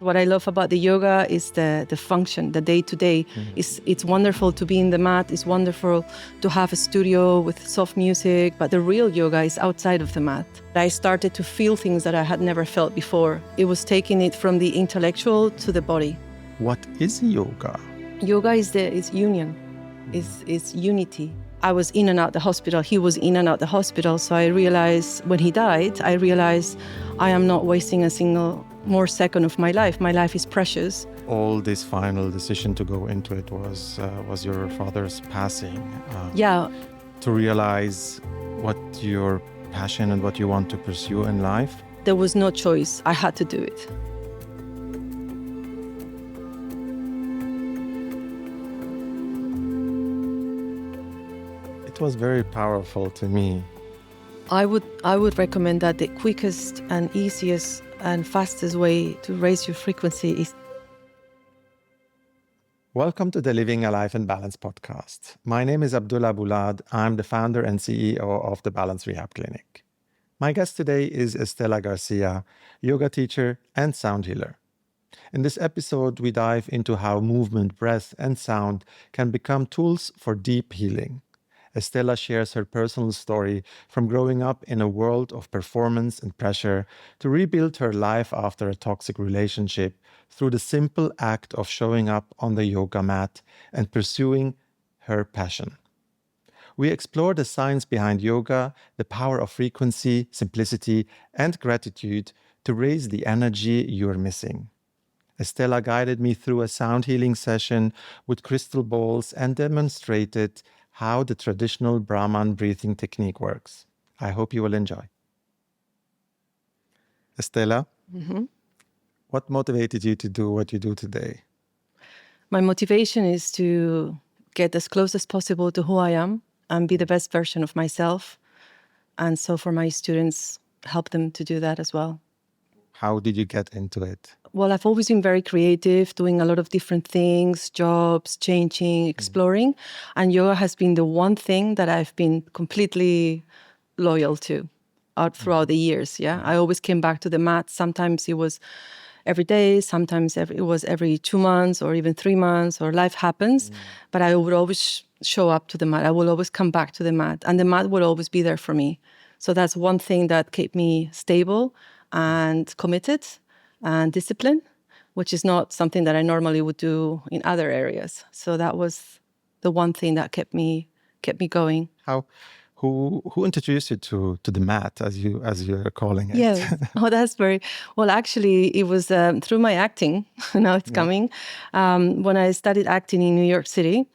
What I love about the yoga is the function, the day-to-day. It's wonderful to be in the mat. It's wonderful to have a studio with soft music, but the real yoga is outside of the mat. I started to feel things that I had never felt before. It was taking it from the intellectual to the body. What is yoga? Yoga is union, is unity. I was in and out the hospital. He was in and out the hospital. So I realized when he died, I realized I am not wasting a single more second of my life. My life is precious. All this final decision to go into it was your father's passing. Yeah. To realize what your passion and what you want to pursue in life. There was no choice. I had to do it. It was very powerful to me. I would recommend that the quickest and easiest and fastest way to raise your frequency is... Welcome to the Living a Life in Balance podcast. My name is Abdullah. I'm the founder and CEO of the Balance Rehab Clinic. My guest today is Estela Garcia, yoga teacher and sound healer. In this episode, we dive into how movement, breath, and sound can become tools for deep healing. Estela shares her personal story from growing up in a world of performance and pressure to rebuild her life after a toxic relationship through the simple act of showing up on the yoga mat and pursuing her passion. We explore the science behind yoga, the power of frequency, simplicity, and gratitude to raise the energy you're missing. Estela guided me through a sound healing session with crystal balls and demonstrated how the traditional Brahman breathing technique works. I hope you will enjoy. Estela, what motivated you to do what you do today? My motivation is to get as close as possible to who I am and be the best version of myself. And so for my students, help them to do that as well. How did you get into it? Well, I've always been very creative, doing a lot of different things, jobs, changing, exploring. And yoga has been the one thing that I've been completely loyal to throughout the years. Yeah, I always came back to the mat. Sometimes it was every day, sometimes it was every 2 months or even 3 months, or life happens. But I would always show up to the mat. I will always come back to the mat, and the mat will always be there for me. So that's one thing that kept me stable and committed and discipline, which is not something that I normally would do in other areas. So that was the one thing that kept me going. Who introduced you to the mat, as you're calling it? Yes. Oh, that's very well. Actually, it was through my acting. Now it's coming. When I studied acting in New York City,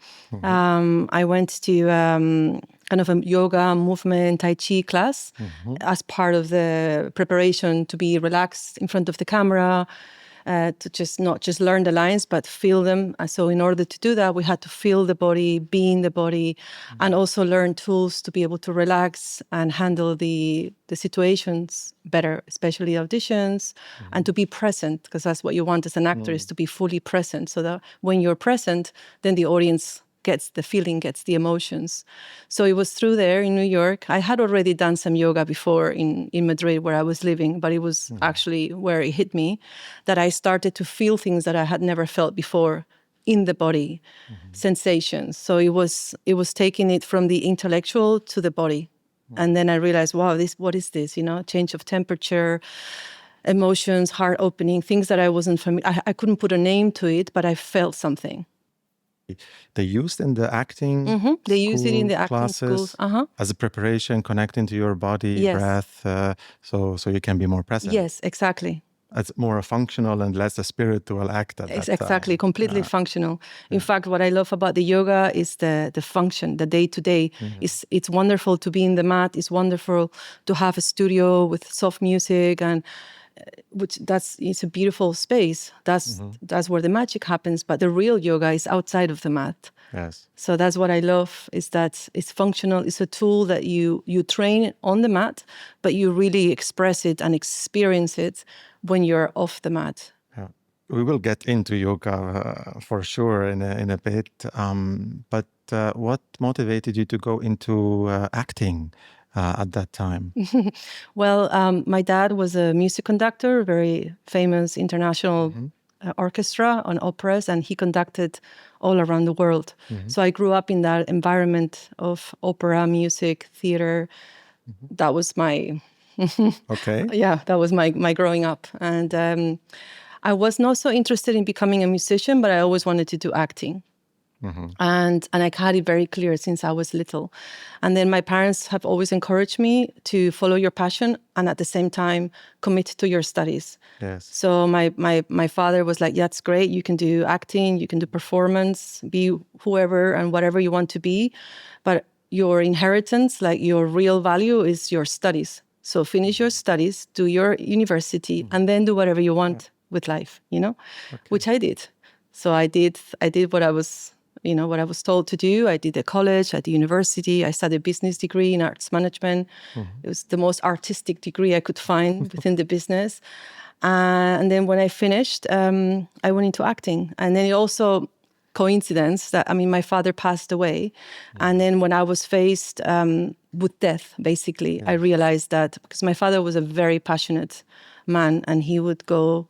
I went to kind of a yoga, movement, Tai Chi class as part of the preparation to be relaxed in front of the camera, to just not just learn the lines, but feel them. And so in order to do that, we had to feel the body, be in the body, and also learn tools to be able to relax and handle the situations better, especially auditions, and to be present, because that's what you want as an actor, is to be fully present. So that when you're present, then the audience gets the feeling, gets the emotions. So it was through there in New York. I had already done some yoga before in Madrid, where I was living, but it was actually where it hit me that I started to feel things that I had never felt before in the body, sensations. So it was taking it from the intellectual to the body. And then I realized, wow, what is this? Change of temperature, emotions, heart opening, things that I wasn't familiar. I couldn't put a name to it, but I felt something. They used in the acting They use it in the acting classes schools. as a preparation, connecting to your body, breath, so you can be more present. Yes, exactly. It's more a functional and less a spiritual act at that Exactly, time. completely functional. In fact, what I love about the yoga is the function, the day-to-day. It's wonderful to be in the mat. It's wonderful to have a studio with soft music, and it's a beautiful space. That's where the magic happens. But the real yoga is outside of the mat. Yes. So that's what I love, is that it's functional. It's a tool that you train on the mat, but you really express it and experience it when you're off the mat. Yeah. We will get into yoga for sure in a bit. But what motivated you to go into acting? at that time? Well, my dad was a music conductor, a very famous international orchestra on operas, and he conducted all around the world. So I grew up in that environment of opera, music, theater. That was my, Okay. yeah, that was my growing up. And I was not so interested in becoming a musician, but I always wanted to do acting. And I had it very clear since I was little. And then my parents have always encouraged me to follow your passion and at the same time commit to your studies. Yes. So my father was like, that's great. You can do acting, you can do performance, be whoever and whatever you want to be. But your inheritance, like your real value is your studies. So finish your studies, do your university, and then do whatever you want with life, which I did. So I did what I was, what I was told to do. I did a college, I did university, I studied a business degree in arts management. It was the most artistic degree I could find within the business. And then when I finished, I went into acting. And then it also coincidence that, my father passed away. And then when I was faced with death, basically, I realized that because my father was a very passionate man and he would go,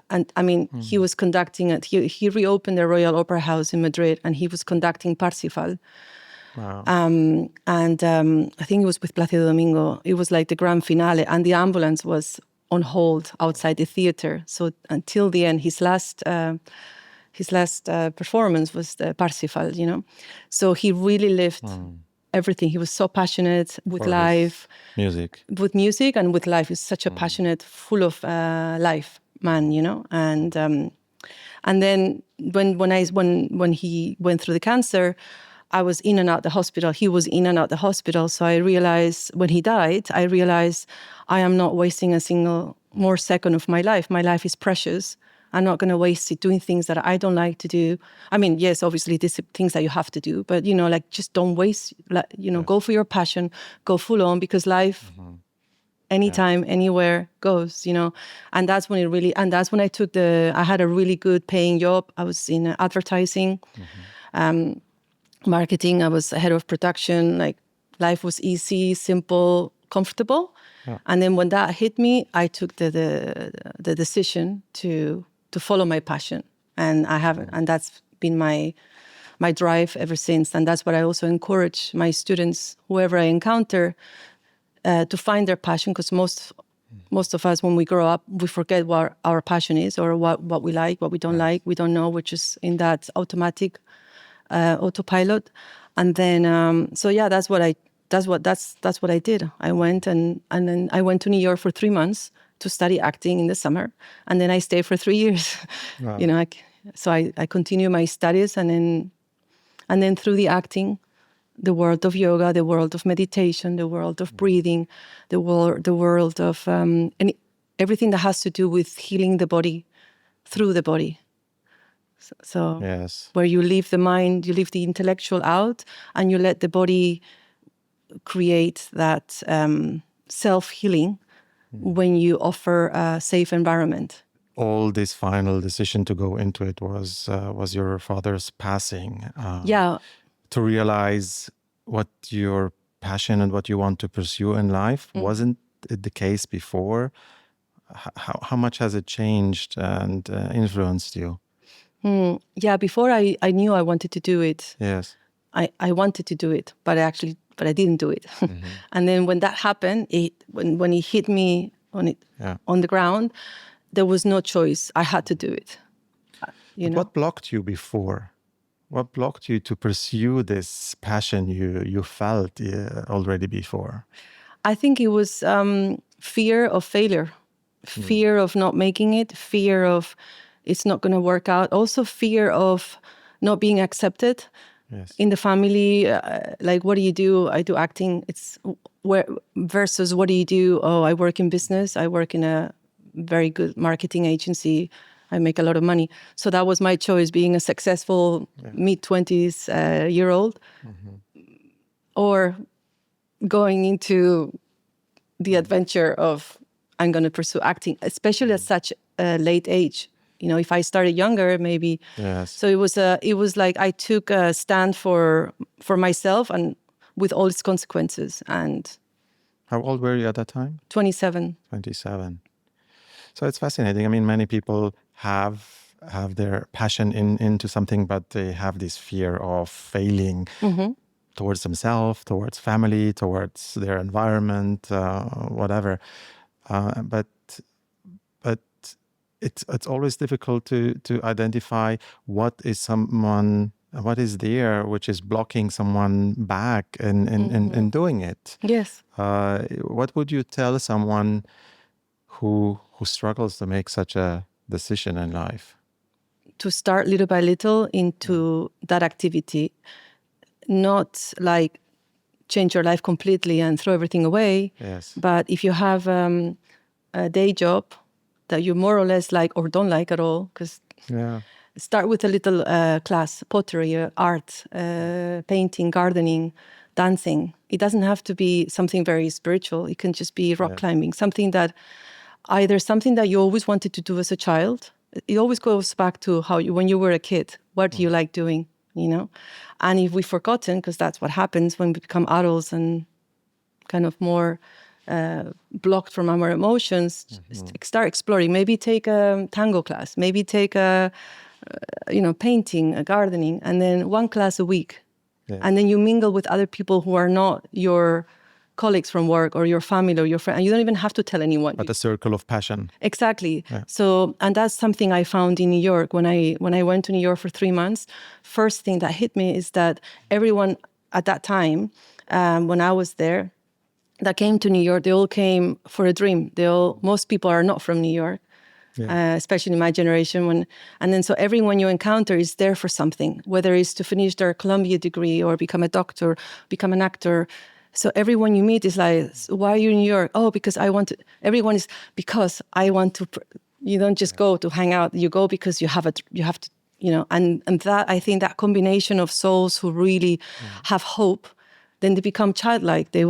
and he was conducting it. He reopened the Royal Opera House in Madrid and he was conducting Parsifal. Wow. I think it was with Plácido Domingo. It was like the grand finale and the ambulance was on hold outside the theater. So until the end, his last performance was the Parsifal, So he really lived everything. He was so passionate with life. Music. With music and with life. He was such a passionate, full of life man, and then when he went through the cancer, I was in and out the hospital. He was in and out the hospital. So I realized when he died, I am not wasting a single more second of my life. My life is precious. I'm not going to waste it doing things that I don't like to do. Yes, obviously, these are things that you have to do, but just don't waste. Go for your passion, go full on, because life, anytime, anywhere goes. And that's when that's when I had a really good paying job. I was in advertising, marketing. I was head of production. Like life was easy, simple, comfortable. Yeah. And then when that hit me, I took the decision to follow my passion, and I haven't, and that's been my drive ever since. And that's what I also encourage my students, whoever I encounter, to find their passion, because most of us, when we grow up, we forget what our passion is, or what we like, what we don't like. We don't know, we're just in that automatic autopilot. And then that's what I did. I went and then I went to New York for 3 months to study acting in the summer, and then I stayed for 3 years. Wow. So I continue my studies, and then through the acting, the world of yoga, the world of meditation, the world of breathing, the world of everything that has to do with healing the body through the body. So yes. Where you leave the mind, you leave the intellectual out, and you let the body create that self-healing when you offer a safe environment. All this final decision to go into it was your father's passing. Yeah. To realize what your passion and what you want to pursue in life. Wasn't it the case before? How much has it changed and influenced you? Yeah, before I knew I wanted to do it. Yes. I wanted to do it, but I didn't do it. And then when that happened, when it hit me on the ground, there was no choice. I had to do it. What blocked you before? What blocked you to pursue this passion you felt already before? I think it was fear of failure, fear of not making it, fear of it's not going to work out. Also fear of not being accepted. Yes. In the family. Like, what do you do? I do acting. It's versus what do you do? Oh, I work in business. I work in a very good marketing agency. I make a lot of money. So that was my choice, being a successful mid-20s year-old, or going into the adventure of I'm going to pursue acting, especially at such a late age. If I started younger, maybe. Yes. So it was like I took a stand for myself, and with all its consequences. And How old were you at that time? 27. 27. So it's fascinating. I mean, many people have their passion into something, but they have this fear of failing towards themselves, towards family, towards their environment, whatever. But it's always difficult to identify what is there which is blocking someone back in doing it. Yes. What would you tell someone who struggles to make such a decision in life? To start little by little into that activity, not like change your life completely and throw everything away. Yes. But if you have a day job that you more or less like or don't like at all, because start with a little class, pottery, art, painting, gardening, dancing. It doesn't have to be something very spiritual. It can just be rock climbing, something that you always wanted to do as a child. It always goes back to when you were a kid, what do you like doing, And if we've forgotten, because that's what happens when we become adults and kind of more blocked from our emotions, start exploring. Maybe take a tango class, maybe take a painting, a gardening, and then one class a week. Yeah. And then you mingle with other people who are not your colleagues from work or your family or your friend, and you don't even have to tell anyone. But a circle of passion. Exactly. Yeah. So, and that's something I found in New York when I went to New York for 3 months. First thing that hit me is that everyone at that time, when I was there, that came to New York, they all came for a dream. Most people are not from New York. Yeah. Especially in my generation. And then so everyone you encounter is there for something, whether it's to finish their Columbia degree or become a doctor, become an actor. So everyone you meet is like, why are you in New York? Oh, because I want to. Everyone is because I want to. You don't just go to hang out. You go because you have to. And that, I think that combination of souls who really have hope, then they become childlike. They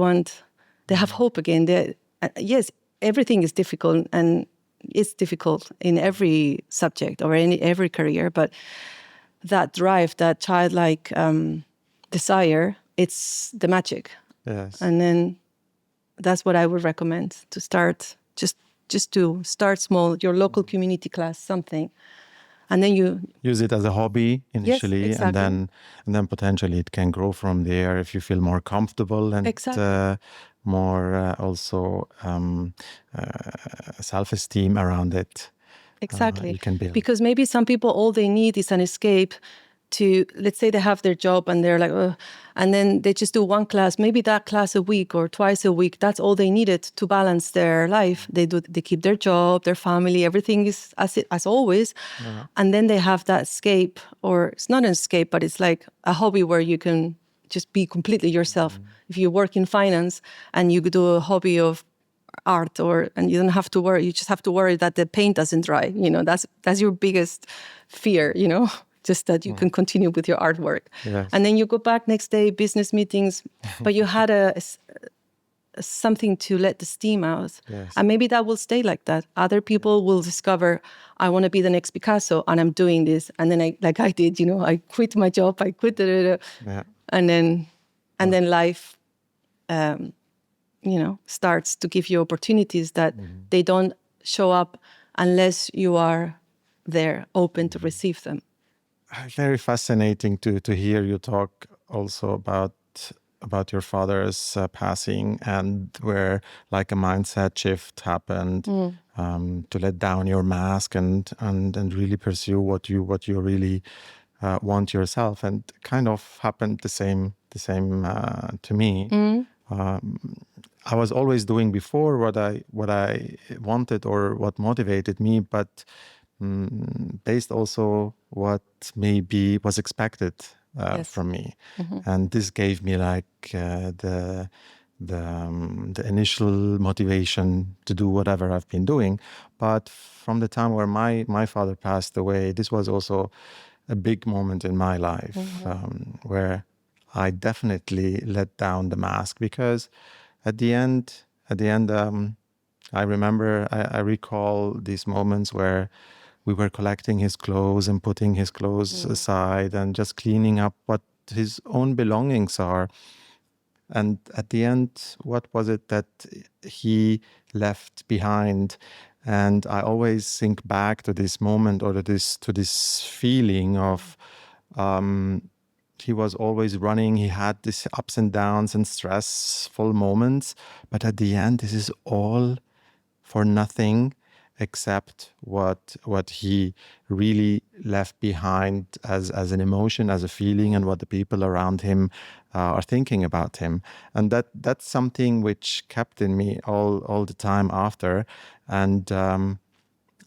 have hope again. Yes, everything is difficult and it's difficult in every subject or in every career, but that drive, that childlike desire, it's the magic. Yes. And then that's what I would recommend, to start, just to start small, your local community class, something. And then you use it as a hobby initially. Yes, exactly. and then potentially it can grow from there if you feel more comfortable and more also self-esteem around it. Exactly. You can build. Because maybe some people, all they need is an escape to, let's say they have their job and they're like, ugh, and then they just do one class, maybe that class a week or twice a week. That's all they needed to balance their life. They keep their job, their family, everything is as always. Yeah. And then they have that escape, or it's not an escape, but it's like a hobby where you can just be completely yourself. If you work in finance and you do a hobby of art, and you don't have to worry, you just have to worry that the paint doesn't dry. That's your biggest fear, just that you can continue with your artwork. Yes. And then you go back next day, business meetings, but you had something to let the steam out. Yes. And maybe that will stay like that. Other people will discover, I want to be the next Picasso and I'm doing this. And then I did, I quit my job, I quit and then life, starts to give you opportunities that they don't show up unless you are there, open to receive them. Very fascinating to hear you talk also about your father's passing, and where like a mindset shift happened to let down your mask and really pursue what you really want yourself. And kind of happened the same to me. I was always doing before what I wanted or what motivated me, but based also what maybe was expected from me. And this gave me like the initial motivation to do whatever I've been doing. But from the time where my father passed away, this was also a big moment in my life where I definitely let down the mask, because at the end, I remember, I recall these moments where we were collecting his clothes and putting his clothes aside and just cleaning up what his own belongings are. And at the end, what was it that he left behind? And I always think back to this moment, or to this feeling of he was always running. He had these ups and downs and stressful moments. But at the end, this is all for nothing except what he really left behind as an emotion, as a feeling, and what the people around him are thinking about him. And that's something which kept in me all the time after, and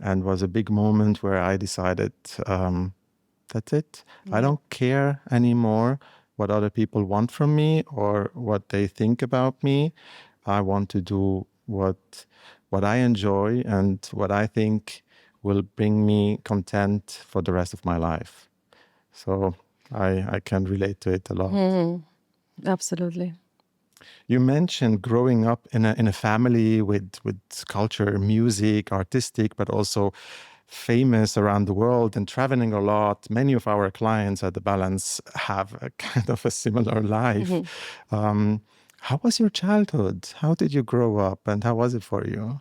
was a big moment where I decided, that's it. I don't care anymore what other people want from me or what they think about me. I want to do what I enjoy and what I think will bring me content for the rest of my life. So I can relate to it a lot. Absolutely. You mentioned growing up in a family with culture, music, artistic, but also famous around the world and traveling a lot. Many of our clients at The Balance have a kind of a similar life. How was your childhood? How did you grow up, and how was it for you?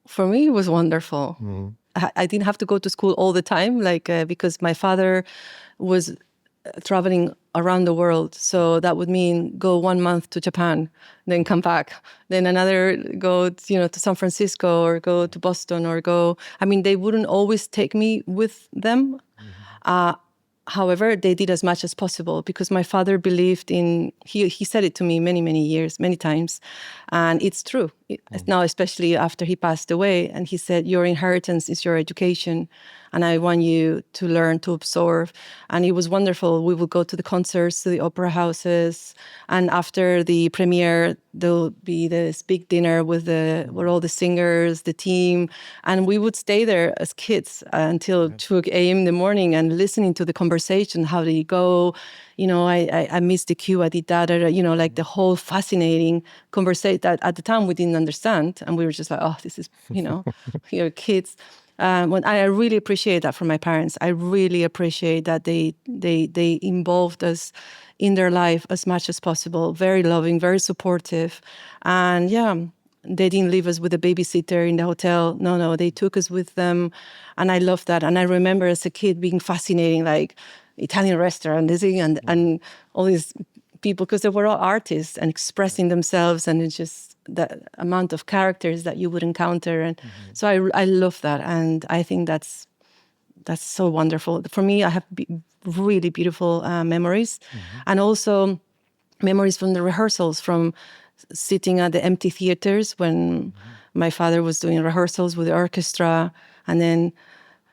For me, it was wonderful. I didn't have to go to school all the time, because my father was traveling around the world. So that would mean go 1 month to Japan, then come back, then another go, to San Francisco or go to Boston or go. I mean, they wouldn't always take me with them. However, they did as much as possible because my father believed in, he said it to me many years, many times. And it's true. Now, especially after he passed away, and he said, your inheritance is your education. And I want you to learn to absorb. And it was wonderful. We would go to the concerts, to the opera houses. And after the premiere, there'll be this big dinner with all the singers, the team. And we would stay there as kids until 2 a.m. in the morning and listening to the conversation. How did it go? I missed the cue. I did that. Like the whole fascinating conversation that at the time we didn't understand. And we were just like, oh, this is, you're kids. When I really appreciate that from my parents. I really appreciate that they involved us in their life as much as possible. Very loving, very supportive. And they didn't leave us with a babysitter in the hotel. No, they took us with them. And I love that. And I remember as a kid being fascinating, like Italian restaurant, and all these people, because they were all artists and expressing themselves, and it's just the amount of characters that you would encounter. And so I love that. And I think that's so wonderful. For me, I have really beautiful memories, and also memories from the rehearsals, from sitting at the empty theaters when my father was doing rehearsals with the orchestra, and then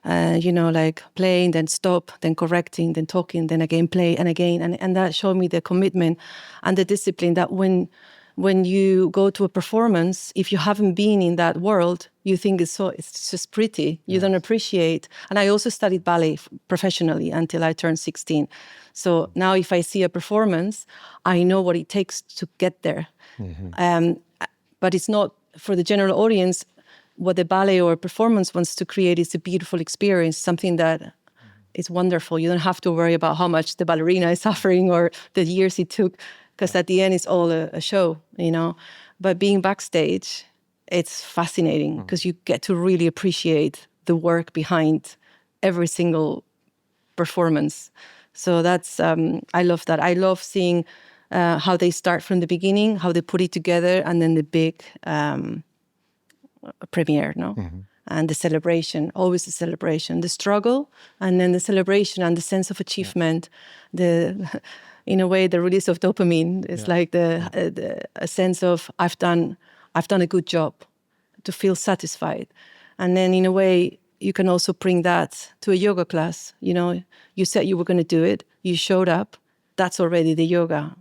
like playing, then stop, then correcting, then talking, then again play and again. And that showed me the commitment and the discipline that when you go to a performance, if you haven't been in that world, you think it's just pretty. You don't appreciate. And I also studied ballet professionally until I turned 16. So now if I see a performance, I know what it takes to get there. But it's not for the general audience. What the ballet or performance wants to create is a beautiful experience, something that is wonderful. You don't have to worry about how much the ballerina is suffering or the years it took, because at the end it's all a show, But being backstage, it's fascinating because you get to really appreciate the work behind every single performance. So that's, I love that. I love seeing how they start from the beginning, how they put it together, and then the big premiere, and the celebration, always the celebration, the struggle, and then the celebration and the sense of achievement. In a way, the release of dopamine is like a sense of I've done a good job, to feel satisfied. And then in a way, you can also bring that to a yoga class. You said you were going to do it, you showed up, that's already the yoga.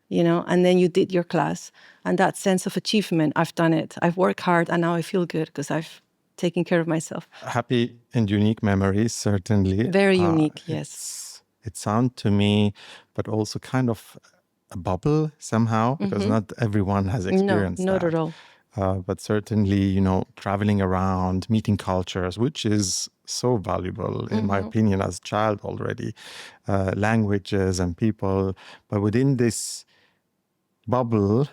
And then you did your class, and that sense of achievement, I've done it, I've worked hard, and now I feel good because I've taken care of myself. Happy and unique memories, certainly. Very unique, yes. It sounds to me, but also kind of a bubble somehow, because not everyone has experienced not that. at all. But certainly, traveling around, meeting cultures, which is so valuable, in my opinion, as a child already, languages and people. But within this bubble,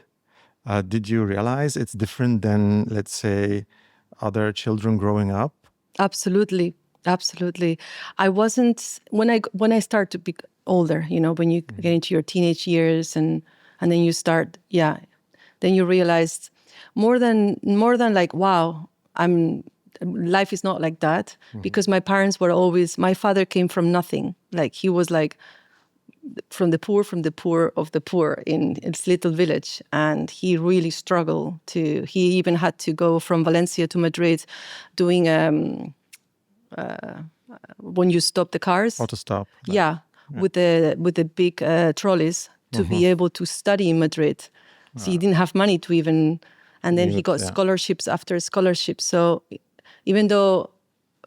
did you realize it's different than, let's say, other children growing up? Absolutely, absolutely. I wasn't when I start to be older. When you get into your teenage years, and then you start, then you realize more than like, wow, life is not like that, because my parents were always. My father came from nothing. Like, he was like from the poor of the poor in its little village, and he really struggled to. He even had to go from Valencia to Madrid, doing when you stop the cars. Auto stop. Yeah, with the big trolleys to be able to study in Madrid. So he didn't have money to even, and then he got scholarships after scholarships. So even though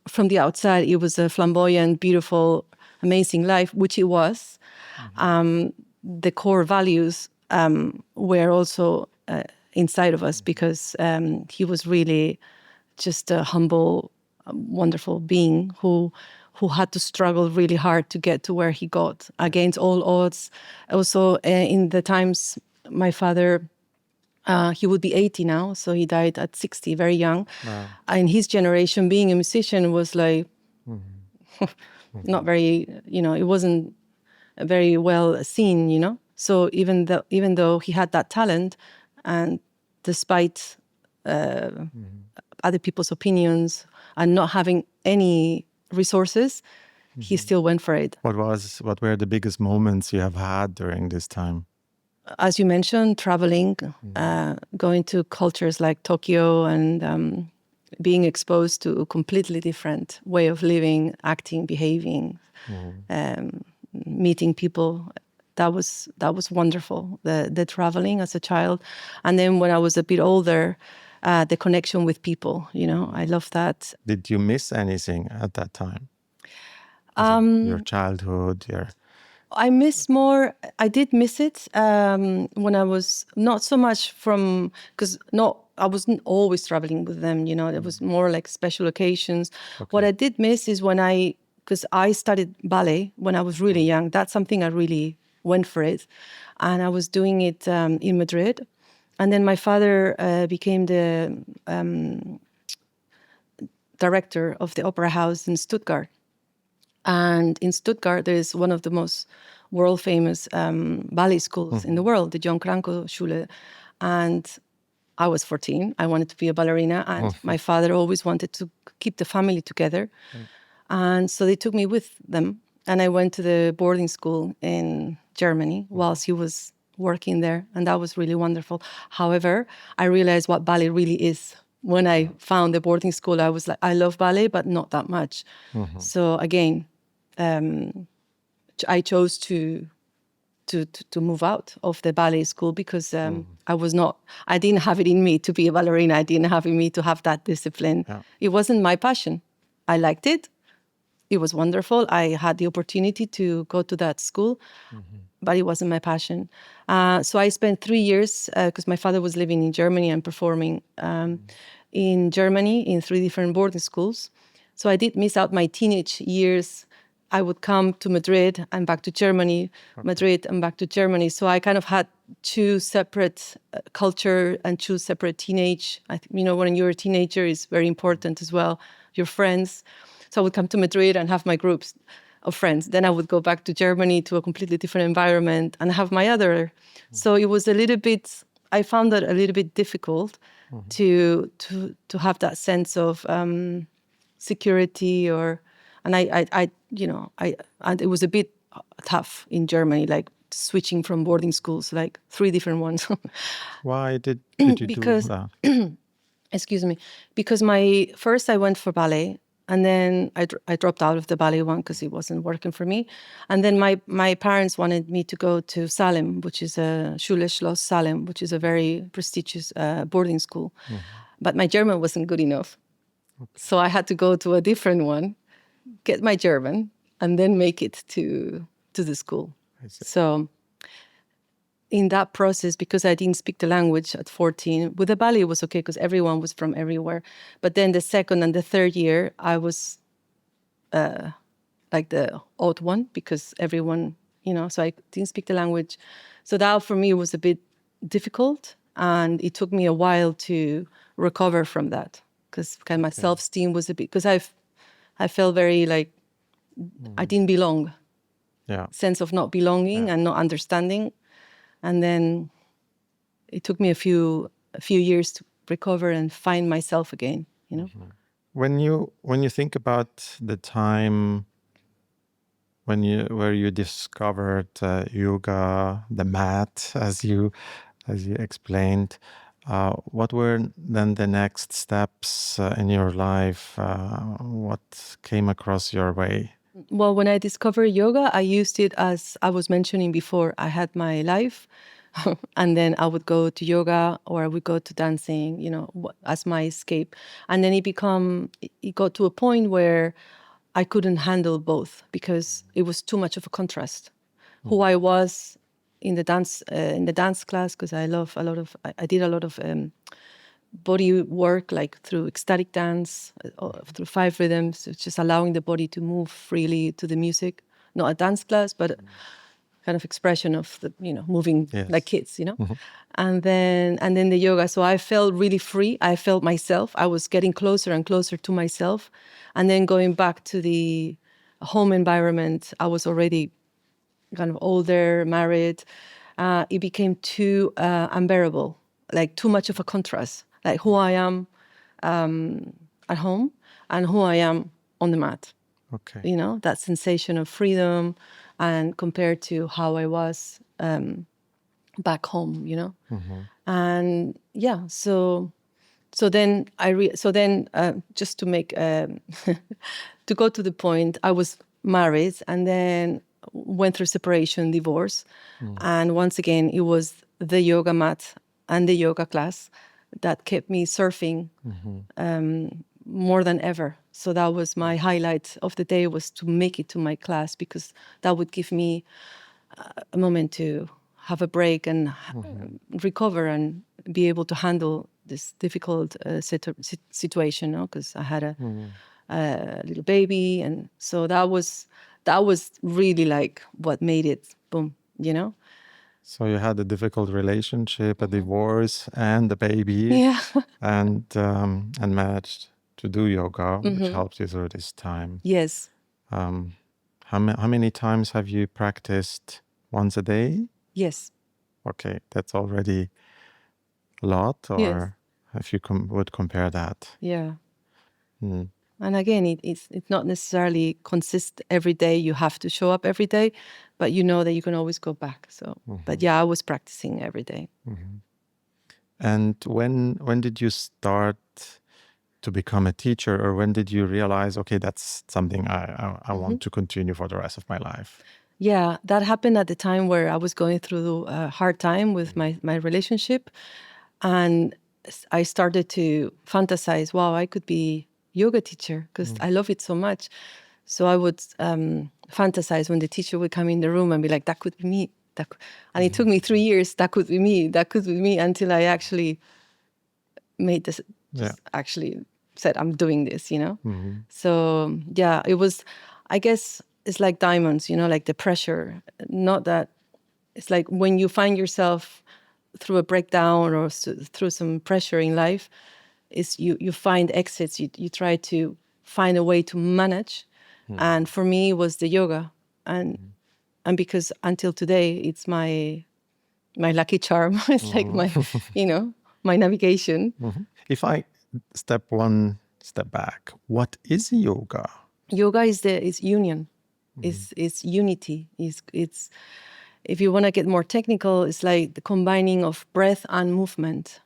from the outside it was a flamboyant, beautiful, amazing life, which it was, the core values were also inside of us, because he was really just a humble, wonderful being who had to struggle really hard to get to where he got, against all odds. Also, in the times, my father, he would be 80 now, so he died at 60, very young. Wow. In his generation, being a musician was like not very, it wasn't very well seen. So even though he had that talent, and despite other people's opinions and not having any resources, he still went for it. What were the biggest moments you have had during this time? As you mentioned, traveling, going to cultures like Tokyo, and being exposed to a completely different way of living, acting, behaving, meeting people. That was wonderful. The traveling as a child, and then when I was a bit older, the connection with people. I love that. Did you miss anything at that time? Your childhood, I did miss it when I was not so much because I wasn't always traveling with them. It was more like special occasions. Okay. What I did miss is because I studied ballet when I was really young. That's something I really went for it. And I was doing it in Madrid. And then my father became the director of the opera house in Stuttgart. And in Stuttgart, there is one of the most world famous ballet schools in the world, the John Cranko Schule. And I was 14. I wanted to be a ballerina. And my father always wanted to keep the family together. And so they took me with them. And I went to the boarding school in Germany whilst he was working there. And that was really wonderful. However, I realized what ballet really is. When I found the boarding school, I was like, I love ballet, but not that much. So again, I chose to move out of the ballet school because I didn't have it in me to be a ballerina. I didn't have it in me to have that discipline. Yeah. It wasn't my passion. I liked it. It was wonderful. I had the opportunity to go to that school, but it wasn't my passion. So I spent 3 years, because my father was living in Germany and performing in Germany in 3 different boarding schools. So I did miss out my teenage years. I would come to Madrid and back to Germany, Madrid and back to Germany. So I kind of had 2 separate culture and 2 separate teenage. I think, when you're a teenager, it's very important as well, your friends. So I would come to Madrid and have my groups of friends. Then I would go back to Germany to a completely different environment and have my other. So it was I found that a little bit difficult to have that sense of security and and it was a bit tough in Germany, like switching from boarding schools, like 3 different ones. Why did you do that? Excuse me. Because first I went for ballet, and then I dropped out of the ballet one because it wasn't working for me. And then my parents wanted me to go to Salem, which is a Schule Schloss Salem, which is a very prestigious boarding school. But my German wasn't good enough. Okay. So I had to go to a different one, get my German, and then make it to the school. So in that process, because I didn't speak the language at 14, with the ballet it was okay because everyone was from everywhere. But then the second and the third year, I was like the odd one because everyone, so I didn't speak the language. So that for me was a bit difficult, and it took me a while to recover from that, because kind of my self-esteem was a bit, because I felt very like I didn't belong, Yeah. sense of not belonging and not understanding, and then it took me a few years to recover and find myself again. When you think about the time where you discovered yoga, the mat, as you explained, what were then the next steps in your life? What came across your way? Well, when I discovered yoga, I used it, as I was mentioning before. I had my life, and then I would go to yoga or I would go to dancing, as my escape. And then it got to a point where I couldn't handle both, because it was too much of a contrast. Who I was in the dance class, because I did a lot of body work, like through ecstatic dance, through 5 rhythms, just allowing the body to move freely to the music. Not a dance class, but kind of expression of the, moving like kids. And then the yoga. So I felt really free. I felt myself. I was getting closer and closer to myself. And then going back to the home environment, I was already kind of older, married. It became too unbearable, like too much of a contrast, like who I am at home and who I am on the mat. Okay. That sensation of freedom, and compared to how I was back home. And so then just to make to go to the point, I was married and then went through separation, divorce, and once again it was the yoga mat and the yoga class that kept me surfing more than ever. So that was my highlight of the day, was to make it to my class, because that would give me a moment to have a break and recover and be able to handle this difficult situation, because I had a little baby, and so that was really like what made it boom. So you had a difficult relationship, a divorce, and a baby, Yeah. and managed to do yoga, which helped you through this time. Yes. How many times have you practiced? Once a day? Yes. Okay, that's already a lot, Yes. or if you would compare that. Yeah. And again, it's not necessarily consist every day. You have to show up every day, but you know that you can always go back. So, but yeah, I was practicing every day. And when did you start to become a teacher, or when did you realize, okay, that's something I want to continue for the rest of my life? Yeah, that happened at the time where I was going through a hard time with my relationship. And I started to fantasize, wow, I could be yoga teacher, because I love it so much. So I would fantasize when the teacher would come in the room and be like, that could be me. And it took me 3 years, that could be me, that could be me, until I actually made this, actually said, I'm doing this. So yeah, it was, I guess it's like diamonds, like the pressure. Not that, it's like when you find yourself through a breakdown or through some pressure in life, is you find exits. You try to find a way to manage. And for me, it was the yoga. And because until today, it's my lucky charm. It's like my navigation. If I step one step back, what is yoga? Yoga is union, is unity. It's if you want to get more technical, it's like the combining of breath and movement.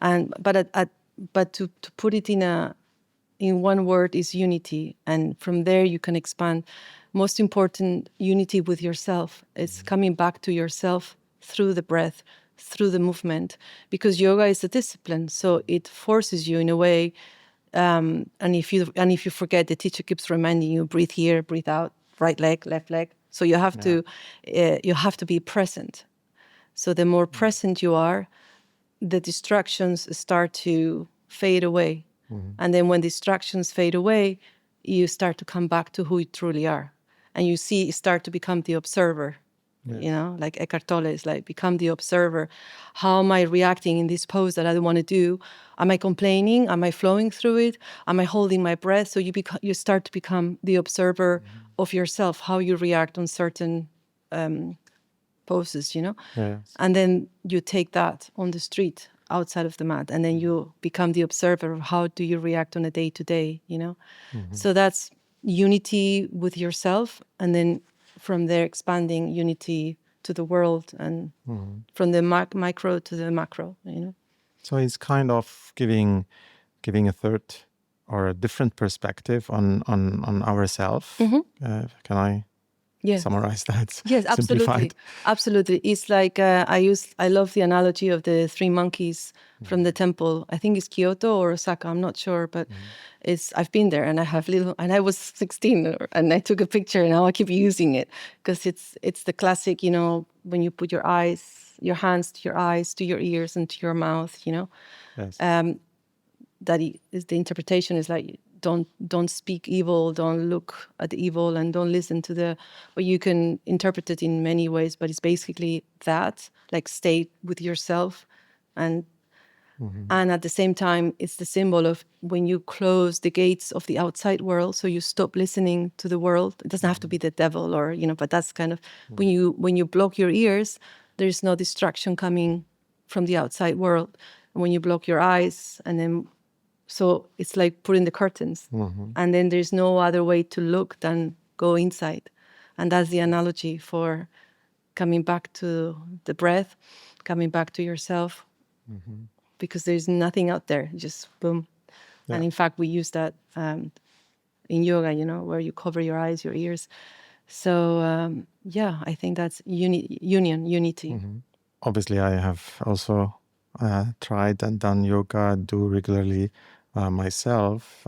And but to put it in one word is unity, and from there you can expand. Most important, unity with yourself. It's coming back to yourself through the breath, through the movement, because yoga is a discipline, so it forces you in a way. And if you forget, the teacher keeps reminding you: breathe here, breathe out, right leg, left leg. So you have to be present. So the more present you are, the distractions start to fade away. And then when distractions fade away, you start to come back to who you truly are. And you start to become the observer. you know, like Eckhart Tolle is like, become the observer. How am I reacting in this pose that I don't want to do? Am I complaining? Am I flowing through it? Am I holding my breath? So you start to become the observer of yourself, how you react on certain poses, you know? Yes. And then you take that on the street outside of the mat, and then you become the observer of how do you react on a day to day, you know? So that's unity with yourself, and then from there expanding unity to the world, and from the micro to the macro, you know? So it's kind of giving a third or a different perspective on ourself. Can I summarize that? Yes, Simplified. absolutely. It's like I love the analogy of the three monkeys from the temple. I think it's Kyoto or Osaka, I'm not sure, but I've been there, and I was 16, and I took a picture, and now I keep using it because it's the classic, you know, when you put your hands to your eyes, to your ears, and to your mouth, you know. Yes. The interpretation is like, don't speak evil, don't look at the evil, and don't listen to the. But you can interpret it in many ways, but it's basically that, like, stay with yourself, and at the same time, it's the symbol of when you close the gates of the outside world, so you stop listening to the world. It doesn't have to be the devil, or, you know, but that's kind of when you block your ears, there's no distraction coming from the outside world. And when you block your eyes, and then so it's like putting the curtains, and then there's no other way to look than go inside. And that's the analogy for coming back to the breath, coming back to yourself, because there's nothing out there, just boom. Yeah. And in fact, we use that in yoga, you know, where you cover your eyes, your ears. So I think that's unity. Obviously, I have also tried and done yoga, do regularly myself,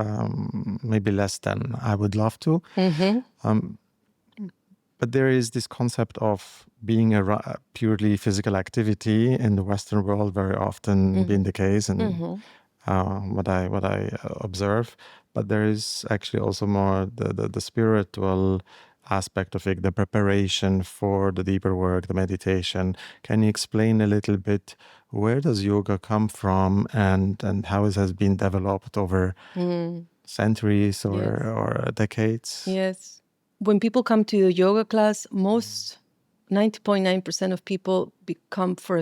maybe less than I would love to. But there is this concept of being a purely physical activity in the Western world very often being the case, and what I observe. But there is actually also more the spiritual aspect of it, the preparation for the deeper work, the meditation. Can you explain a little bit, where does yoga come from, and how it has been developed over centuries or decades? Yes. When people come to a yoga class, most 90.9% of people come for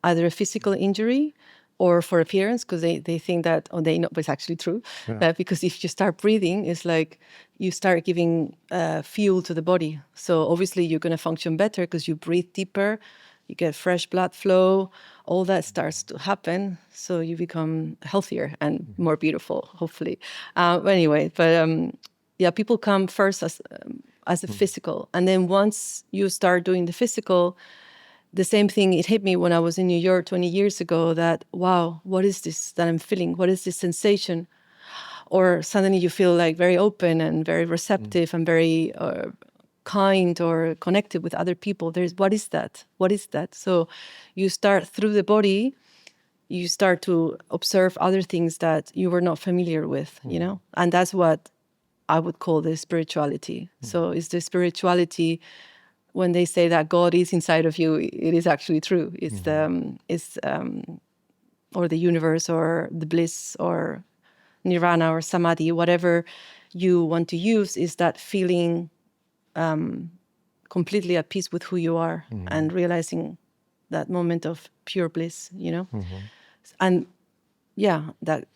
either a physical injury or for appearance, because they think that, they know, but it's actually true. Because if you start breathing, it's like you start giving fuel to the body. So obviously you're going to function better because you breathe deeper, you get fresh blood flow, all that starts to happen. So you become healthier and more beautiful, hopefully. People come first as a physical. And then once you start doing the physical, the same thing, it hit me when I was in New York 20 years ago, that, wow, what is this that I'm feeling? What is this sensation? Or suddenly you feel like very open and very receptive and very kind or connected with other people. What is that? What is that? So you start through the body, you start to observe other things that you were not familiar with, you know? And that's what I would call the spirituality. So it's the spirituality. When they say that God is inside of you, it is actually true. It's or the universe, or the bliss, or nirvana, or samadhi, whatever you want to use, is that feeling completely at peace with who you are, and realizing that moment of pure bliss, you know? And that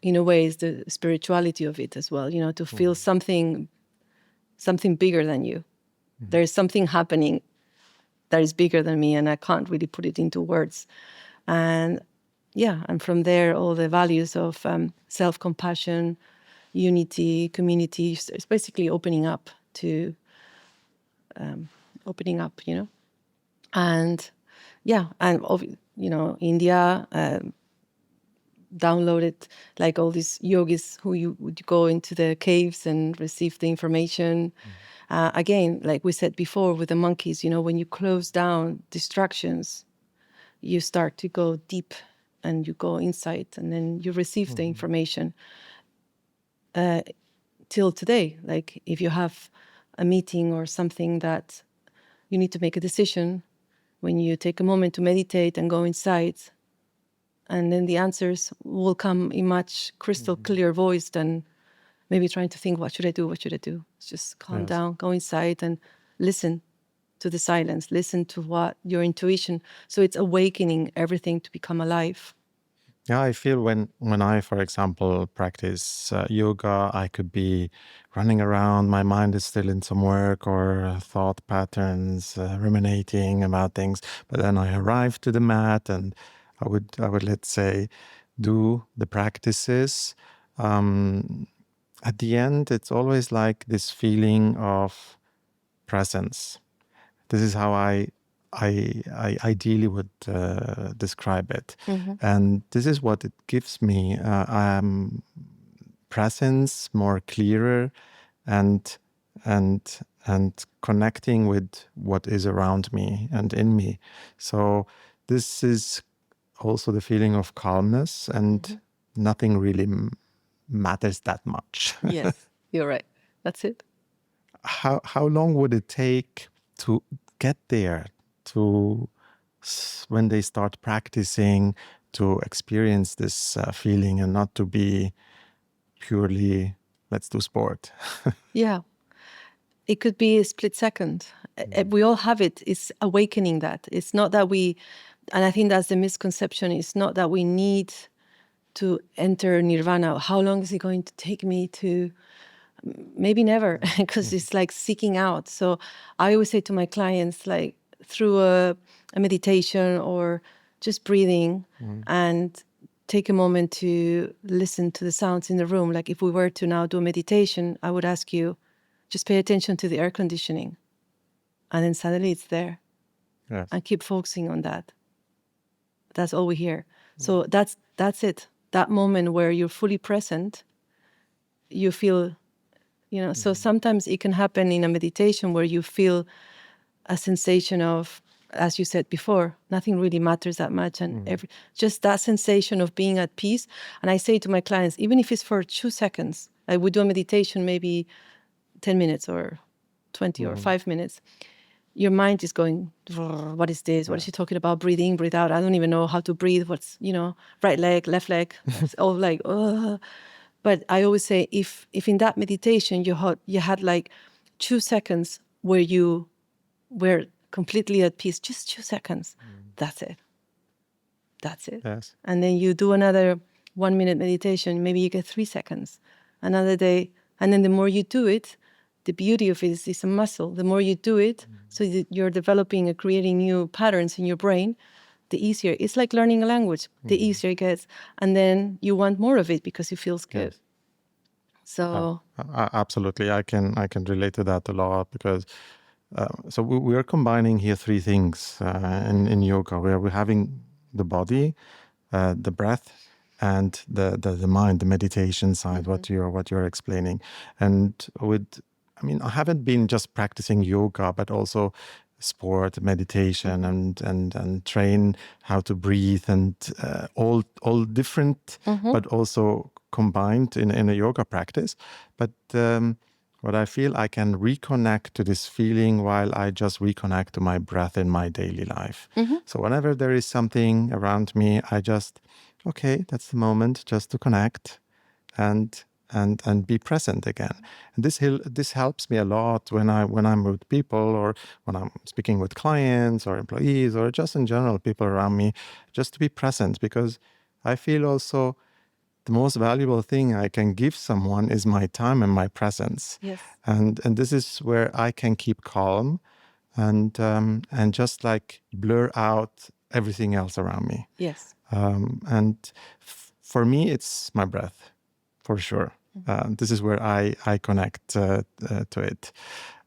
in a way is the spirituality of it as well, you know, to feel something bigger than you. There is something happening that is bigger than me, and I can't really put it into words. And and from there, all the values of self-compassion, unity, community, it's basically opening up, you know. And India downloaded, like, all these yogis who you would go into the caves and receive the information. Again, like we said before with the monkeys, you know, when you close down distractions, you start to go deep, and you go inside, and then you receive the information. Till today, like, if you have a meeting or something that you need to make a decision, when you take a moment to meditate and go inside, and then the answers will come in much crystal clear voice than maybe trying to think, what should I do? What should I do? Just calm down, go inside and listen to the silence, listen to what your intuition. So it's awakening everything to become alive. Yeah, I feel when I, for example, practice yoga, I could be running around. My mind is still in some work or thought patterns, ruminating about things. But then I arrive to the mat, and I would let's say, do the practices. At the end, it's always like this feeling of presence. This is how I ideally would describe it. And this is what it gives me. Presence, more clearer, and and and connecting with what is around me and in me. So this is also the feeling of calmness, and nothing really matters that much. Yes, you're right. That's it. How long would it take to get there, to when they start practicing, to experience this feeling and not to be purely let's do sport? Yeah. It could be a split second. We all have it. It's awakening that. It's not that we, and I think that's the misconception. It's not that we need to enter nirvana. How long is it going to take me to? Maybe never, because it's like seeking out. So I always say to my clients, like through a meditation or just breathing, and take a moment to listen to the sounds in the room. Like if we were to now do a meditation, I would ask you, just pay attention to the air conditioning. And then suddenly it's there. Yes. And keep focusing on that. That's all we hear. So that's it. That moment where you're fully present, you feel, so sometimes it can happen in a meditation where you feel a sensation of, as you said before, nothing really matters that much. And just that sensation of being at peace. And I say to my clients, even if it's for 2 seconds, I would do a meditation maybe 10 minutes or 20 or 5 minutes. Your mind is going, what is this? What is she talking about? Breathe in, breathe out. I don't even know how to breathe. What's, right leg, left leg. It's all like, ugh. But I always say, if in that meditation you had like 2 seconds where you were completely at peace, just 2 seconds, that's it. That's it. Yes. And then you do another 1 minute meditation, maybe you get 3 seconds. Another day, and then the more you do it, the beauty of it is it's a muscle. The more you do it, so that you're developing and creating new patterns in your brain, the easier. It's like learning a language. The easier it gets. And then you want more of it because it feels good. Yes. So Absolutely, I can relate to that a lot, because so we are combining here three things in yoga. We're having the body, the breath, and the mind, the meditation side. What you're explaining, and I haven't been just practicing yoga, but also sport, meditation, and train how to breathe, and all different, but also combined in a yoga practice. But what I feel, I can reconnect to this feeling while I just reconnect to my breath in my daily life. So whenever there is something around me, I just, okay, that's the moment just to connect and be present again. And this helps me a lot when I'm with people, or when I'm speaking with clients or employees, or just in general people around me, just to be present, because I feel also the most valuable thing I can give someone is my time and my presence. yes, And this is where I can keep calm and just like blur out everything else around me. yes. And for me, it's my breath, for sure. This is where I connect to it.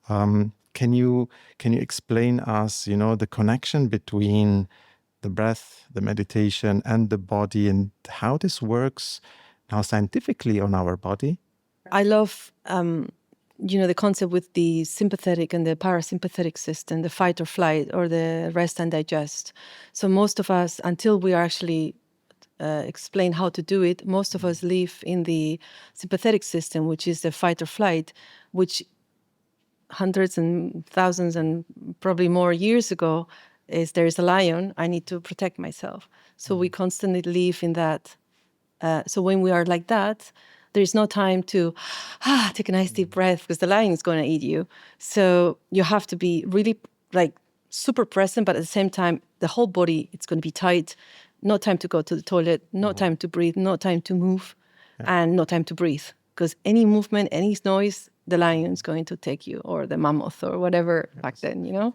Can you explain us, the connection between the breath, the meditation, and the body, and how this works now scientifically on our body? I love, the concept with the sympathetic and the parasympathetic system, the fight or flight, or the rest and digest. So most of us, until we are actually explain how to do it, most of us live in the sympathetic system, which is the fight or flight, which hundreds and thousands and probably more years ago is there is a lion, I need to protect myself. So we constantly live in that. So when we are like that, there is no time to take a nice deep breath because the lion is going to eat you. So you have to be really like super present, but at the same time, the whole body, it's going to be tight. No time to go to the toilet, no time to breathe, no time to move, and no time to breathe. Because any movement, any noise, the lion is going to take you, or the mammoth, or whatever back then, you know?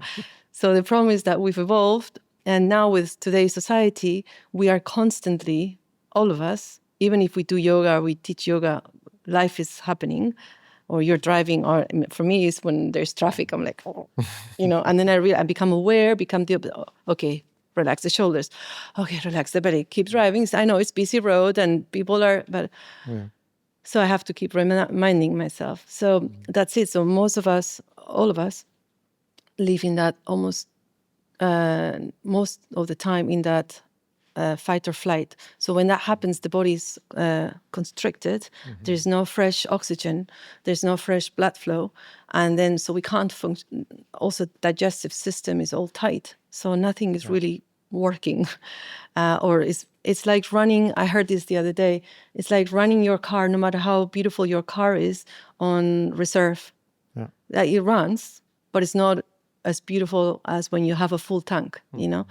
So the problem is that we've evolved. And now with today's society, we are constantly, all of us, even if we do yoga, we teach yoga, life is happening, or you're driving, or for me, it's when there's traffic, I'm like, oh, you know, and then I become aware, okay, relax the shoulders. Okay, relax the belly, keep driving. I know it's busy road and people are, but so I have to keep reminding myself. So that's it. So most of us, all of us, live in that almost most of the time in that fight or flight. So when that happens, the body is constricted. There's no fresh oxygen. There's no fresh blood flow. And then, so we can't function. Also, digestive system is all tight. So nothing is really working. Or it's like running, I heard this the other day, it's like running your car, no matter how beautiful your car is, on reserve. That it runs, but it's not as beautiful as when you have a full tank, you know?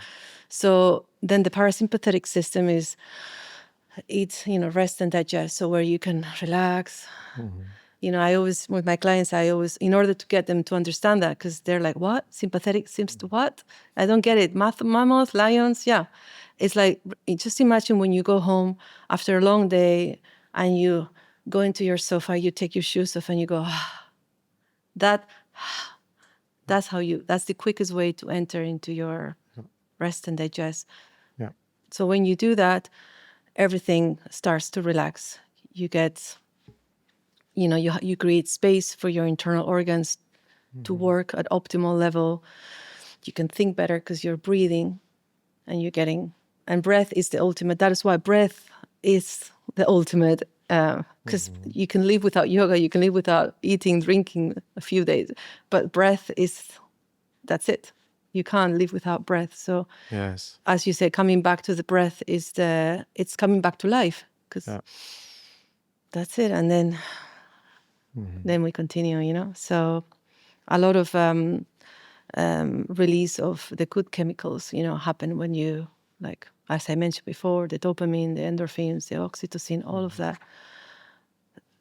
So then the parasympathetic system is, it's, you know, rest and digest. So where you can relax. You know, I always, with my clients, in order to get them to understand that, because they're like, what? Sympathetic seems to what? I don't get it. Mammoth, lions, yeah. It's like, just imagine when you go home after a long day and you go into your sofa, you take your shoes off and you go, that's the quickest way to enter into your rest and digest. Yeah. So when you do that, everything starts to relax. You get, you know, you create space for your internal organs to work at optimal level. You can think better because you're breathing and you're getting, and breath is the ultimate. That is why breath is the ultimate, because you can live without yoga, you can live without eating, drinking a few days, but breath that's it. You can't live without breath. So Yes. as you say, coming back to the breath it's coming back to life, because that's it. And then we continue, you know. So a lot of release of the good chemicals, you know, happen when you, like, as I mentioned before, the dopamine, the endorphins, the oxytocin, all of that.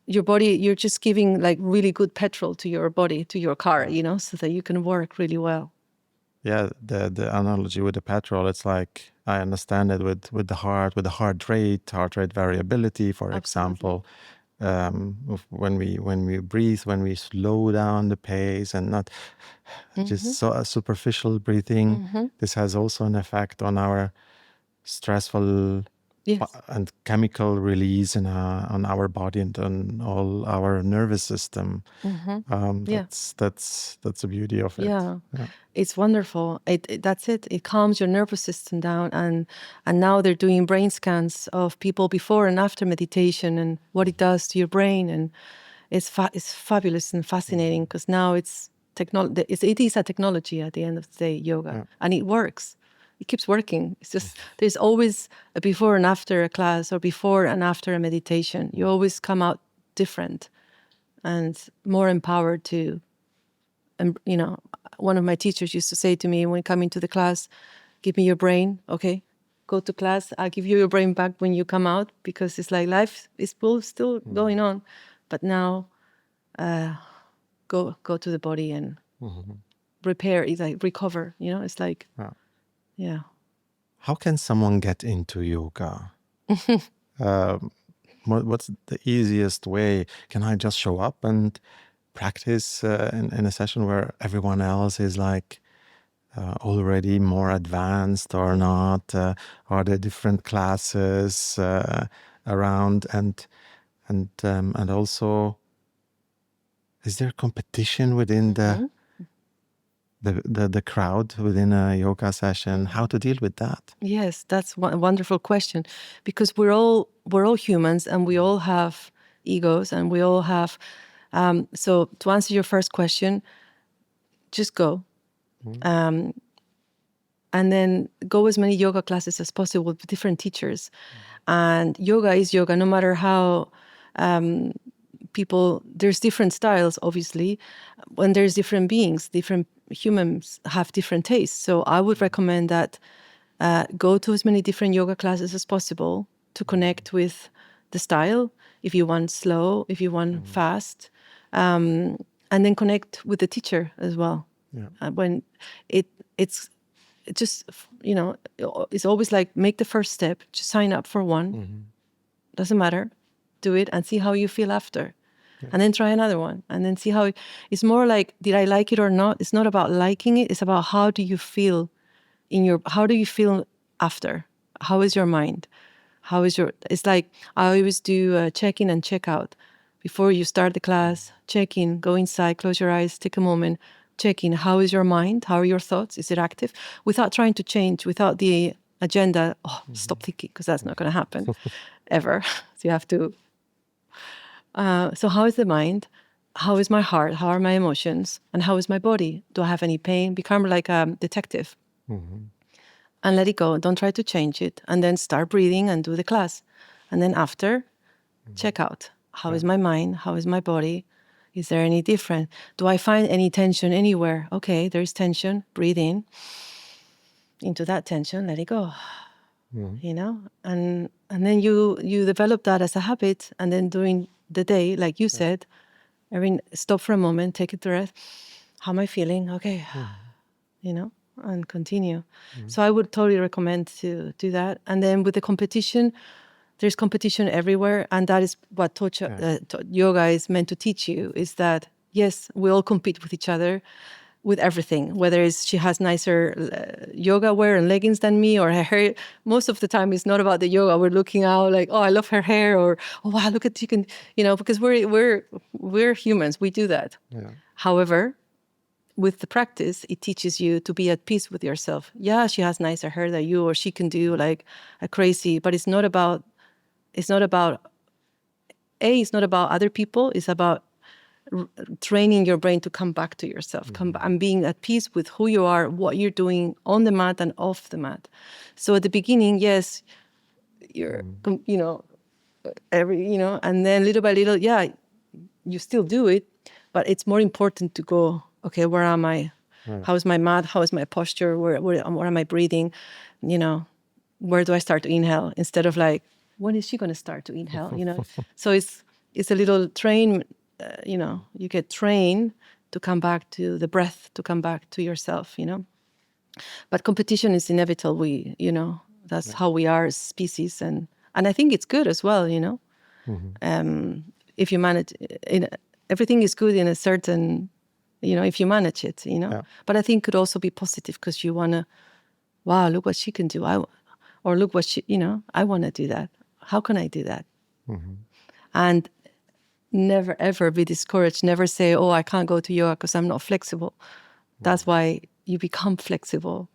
Your body, you're just giving like really good petrol to your body, to your car, you know, so that you can work really well. Yeah, the analogy with the petrol, it's like, I understand it with the heart, with the heart rate variability, for example. When we breathe, when we slow down the pace and not just so a superficial breathing, this has also an effect on our stressful and chemical release on our body and on all our nervous system. That's the beauty of it. Yeah. It's wonderful. That's it. It calms your nervous system down, and now they're doing brain scans of people before and after meditation and what it does to your brain, and it's fabulous and fascinating, because now it's technology. It is a technology at the end of the day, yoga, and it works. It keeps working. It's just there's always a before and after a class, or before and after a meditation. You always come out different and more empowered to. And, you know, one of my teachers used to say to me when coming to the class, give me your brain, okay? Go to class, I'll give you your brain back when you come out, because it's like life is still going on. But now, go to the body and repair, it's like recover, you know? It's like, yeah. How can someone get into yoga? What's the easiest way? Can I just show up and practice in a session where everyone else is like already more advanced or not? Are there different classes around? And also, is there competition within the crowd within a yoga session? How to deal with that? Yes, that's a wonderful question, because we're all humans, and we all have egos, and we all have. So to answer your first question, just go. And then go as many yoga classes as possible with different teachers. And yoga is yoga, no matter how there's different styles, obviously. When there's different beings, different humans have different tastes. So I would recommend that go to as many different yoga classes as possible to connect with the style, if you want slow, if you want fast, and then connect with the teacher as well. When it's just, it's always like, make the first step, just sign up for one, doesn't matter, do it and see how you feel after. And then try another one and then see how it's more like, did I like it or not? It's not about liking it. It's about how do you feel how do you feel after? How is your mind? It's like, I always do check in and check out. Before you start the class, check in, go inside, close your eyes, take a moment, check in. How is your mind? How are your thoughts? Is it active? Without trying to change, without the agenda, stop thinking, because that's not going to happen ever. So you have to. So how is the mind? How is my heart? How are my emotions? And how is my body? Do I have any pain? Become like a detective. And let it go. Don't try to change it. And then start breathing and do the class. And then after, check out. How is my mind? How is my body? Is there any different? Do I find any tension anywhere? Okay, there's tension. Breathe in. Into that tension, let it go. And then you develop that as a habit. And then during the day, like you said, stop for a moment, take a breath. How am I feeling? Okay. And continue. So I would totally recommend to do that. And then with the competition, there's competition everywhere. And that is what yoga is meant to teach you, is that, yes, we all compete with each other with everything, whether it's she has nicer yoga wear and leggings than me, or her hair. Most of the time it's not about the yoga. We're looking out like, oh, I love her hair, or, oh, wow, look at, you can, because we're humans, we do that. However, with the practice, it teaches you to be at peace with yourself. Yeah, she has nicer hair than you, or she can do like a crazy, but it's not about other people. It's about training your brain to come back to yourself, and being at peace with who you are, what you're doing on the mat and off the mat. So at the beginning, yes, you're, and then little by little, you still do it, but it's more important to go, okay, where am I? How is my mat? How is my posture? Where am I breathing? Where do I start to inhale? Instead of like, when is she going to start to inhale? So it's a little train. You get trained to come back to the breath, to come back to yourself. But competition is inevitable. That's how we are as species, and I think it's good as well. If you manage, everything is good in a certain, if you manage it. But I think it could also be positive, because you want to, wow, look what she can do. Or look what she, I want to do that. How can I do that? And never, ever be discouraged. Never say, oh, I can't go to yoga because I'm not flexible. That's why you become flexible.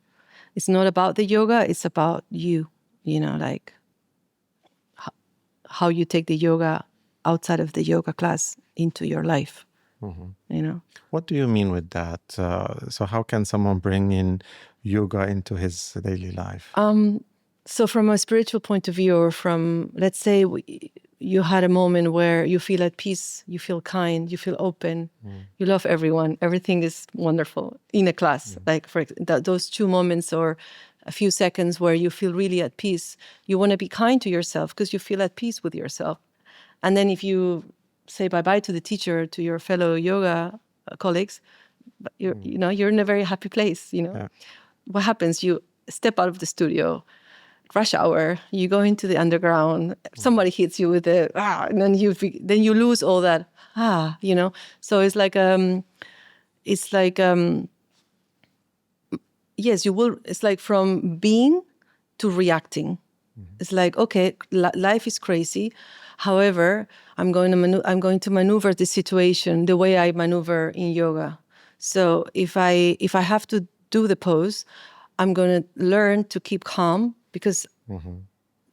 It's not about the yoga. It's about you, like how you take the yoga outside of the yoga class into your life. What do you mean with that? So how can someone bring in yoga into his daily life? So from a spiritual point of view, or from, let's say you had a moment where you feel at peace, you feel kind, you feel open, you love everyone, everything is wonderful in a class. Like for those 2 moments or a few seconds where you feel really at peace, you want to be kind to yourself because you feel at peace with yourself. And then if you say bye-bye to the teacher, to your fellow yoga colleagues, you're in a very happy place. What happens? You step out of the studio, rush hour, you go into the underground, somebody hits you with and then you lose all that, So it's like, yes, you will, it's like from being to reacting. It's like, okay, life is crazy. However, I'm going to maneuver the situation the way I maneuver in yoga. So if I have to do the pose, I'm going to learn to keep calm, because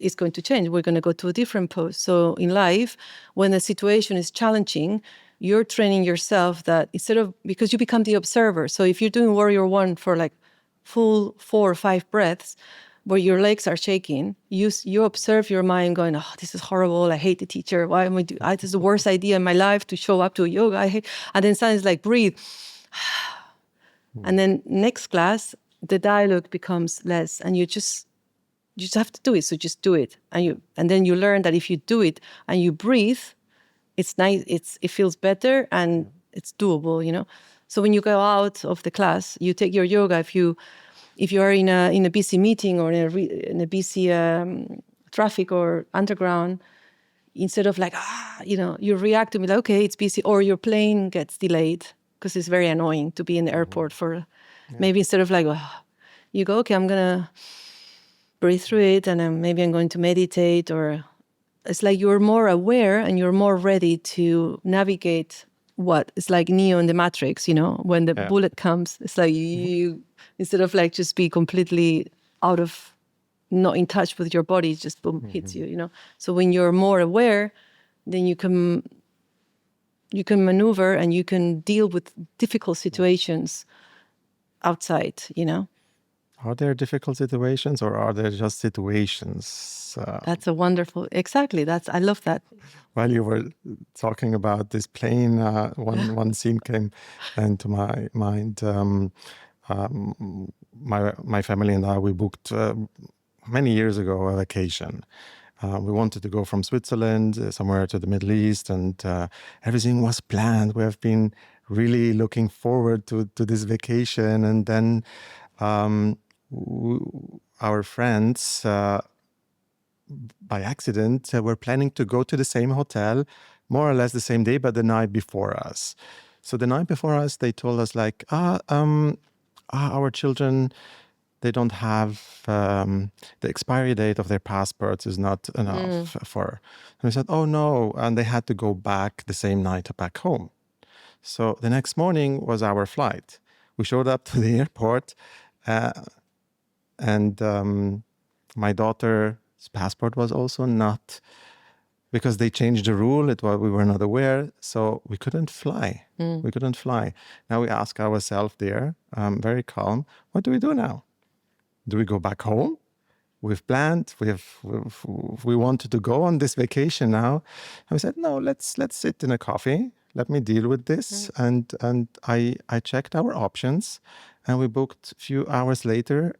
it's going to change. We're going to go to a different pose. So in life, when the situation is challenging, you're training yourself that instead of, because you become the observer. So if you're doing warrior one for like full 4 or 5 breaths, where your legs are shaking, you observe your mind going, oh, this is horrible. I hate the teacher. Why am I doing? This is the worst idea in my life to show up to yoga. I hate. And then suddenly it's like, breathe. And then next class, the dialogue becomes less, and you just have to do it. So just do it, and then you learn that if you do it and you breathe, it's nice. It feels better and it's doable. So when you go out of the class, you take your yoga. If you are in a busy meeting or in a busy traffic or underground, instead of like you react to me like, okay, it's busy, or your plane gets delayed because it's very annoying to be in the airport for maybe instead of like, oh, you go, okay, I'm gonna breathe through it, and maybe I'm going to meditate, or it's like you're more aware and you're more ready to navigate what it's like Neo in the Matrix, when the bullet comes, it's like you instead of like just be completely out of, not in touch with your body, it just boom, hits you, So when you're more aware, then you can maneuver and you can deal with difficult situations outside, Are there difficult situations, or are there just situations? That's a wonderful, exactly. I love that. While you were talking about this plane, one scene came into my mind. My family and I, we booked many years ago a vacation. We wanted to go from Switzerland somewhere to the Middle East, and everything was planned. We have been really looking forward to this vacation, and then our friends, by accident, were planning to go to the same hotel, more or less the same day, but the night before us. So the night before us, they told us like, our children, they don't have the expiry date of their passports is not enough for. And we said, oh no, and they had to go back the same night back home. So the next morning was our flight. We showed up to the airport, and my daughter's passport was also not, because they changed the rule. We were not aware, so we couldn't fly. We couldn't fly. Now we ask ourselves there, very calm, what do we do now? Do we go back home? We've planned. We wanted to go on this vacation now. And we said, no, let's sit in a coffee. Let me deal with this. And I checked our options, and we booked a few hours later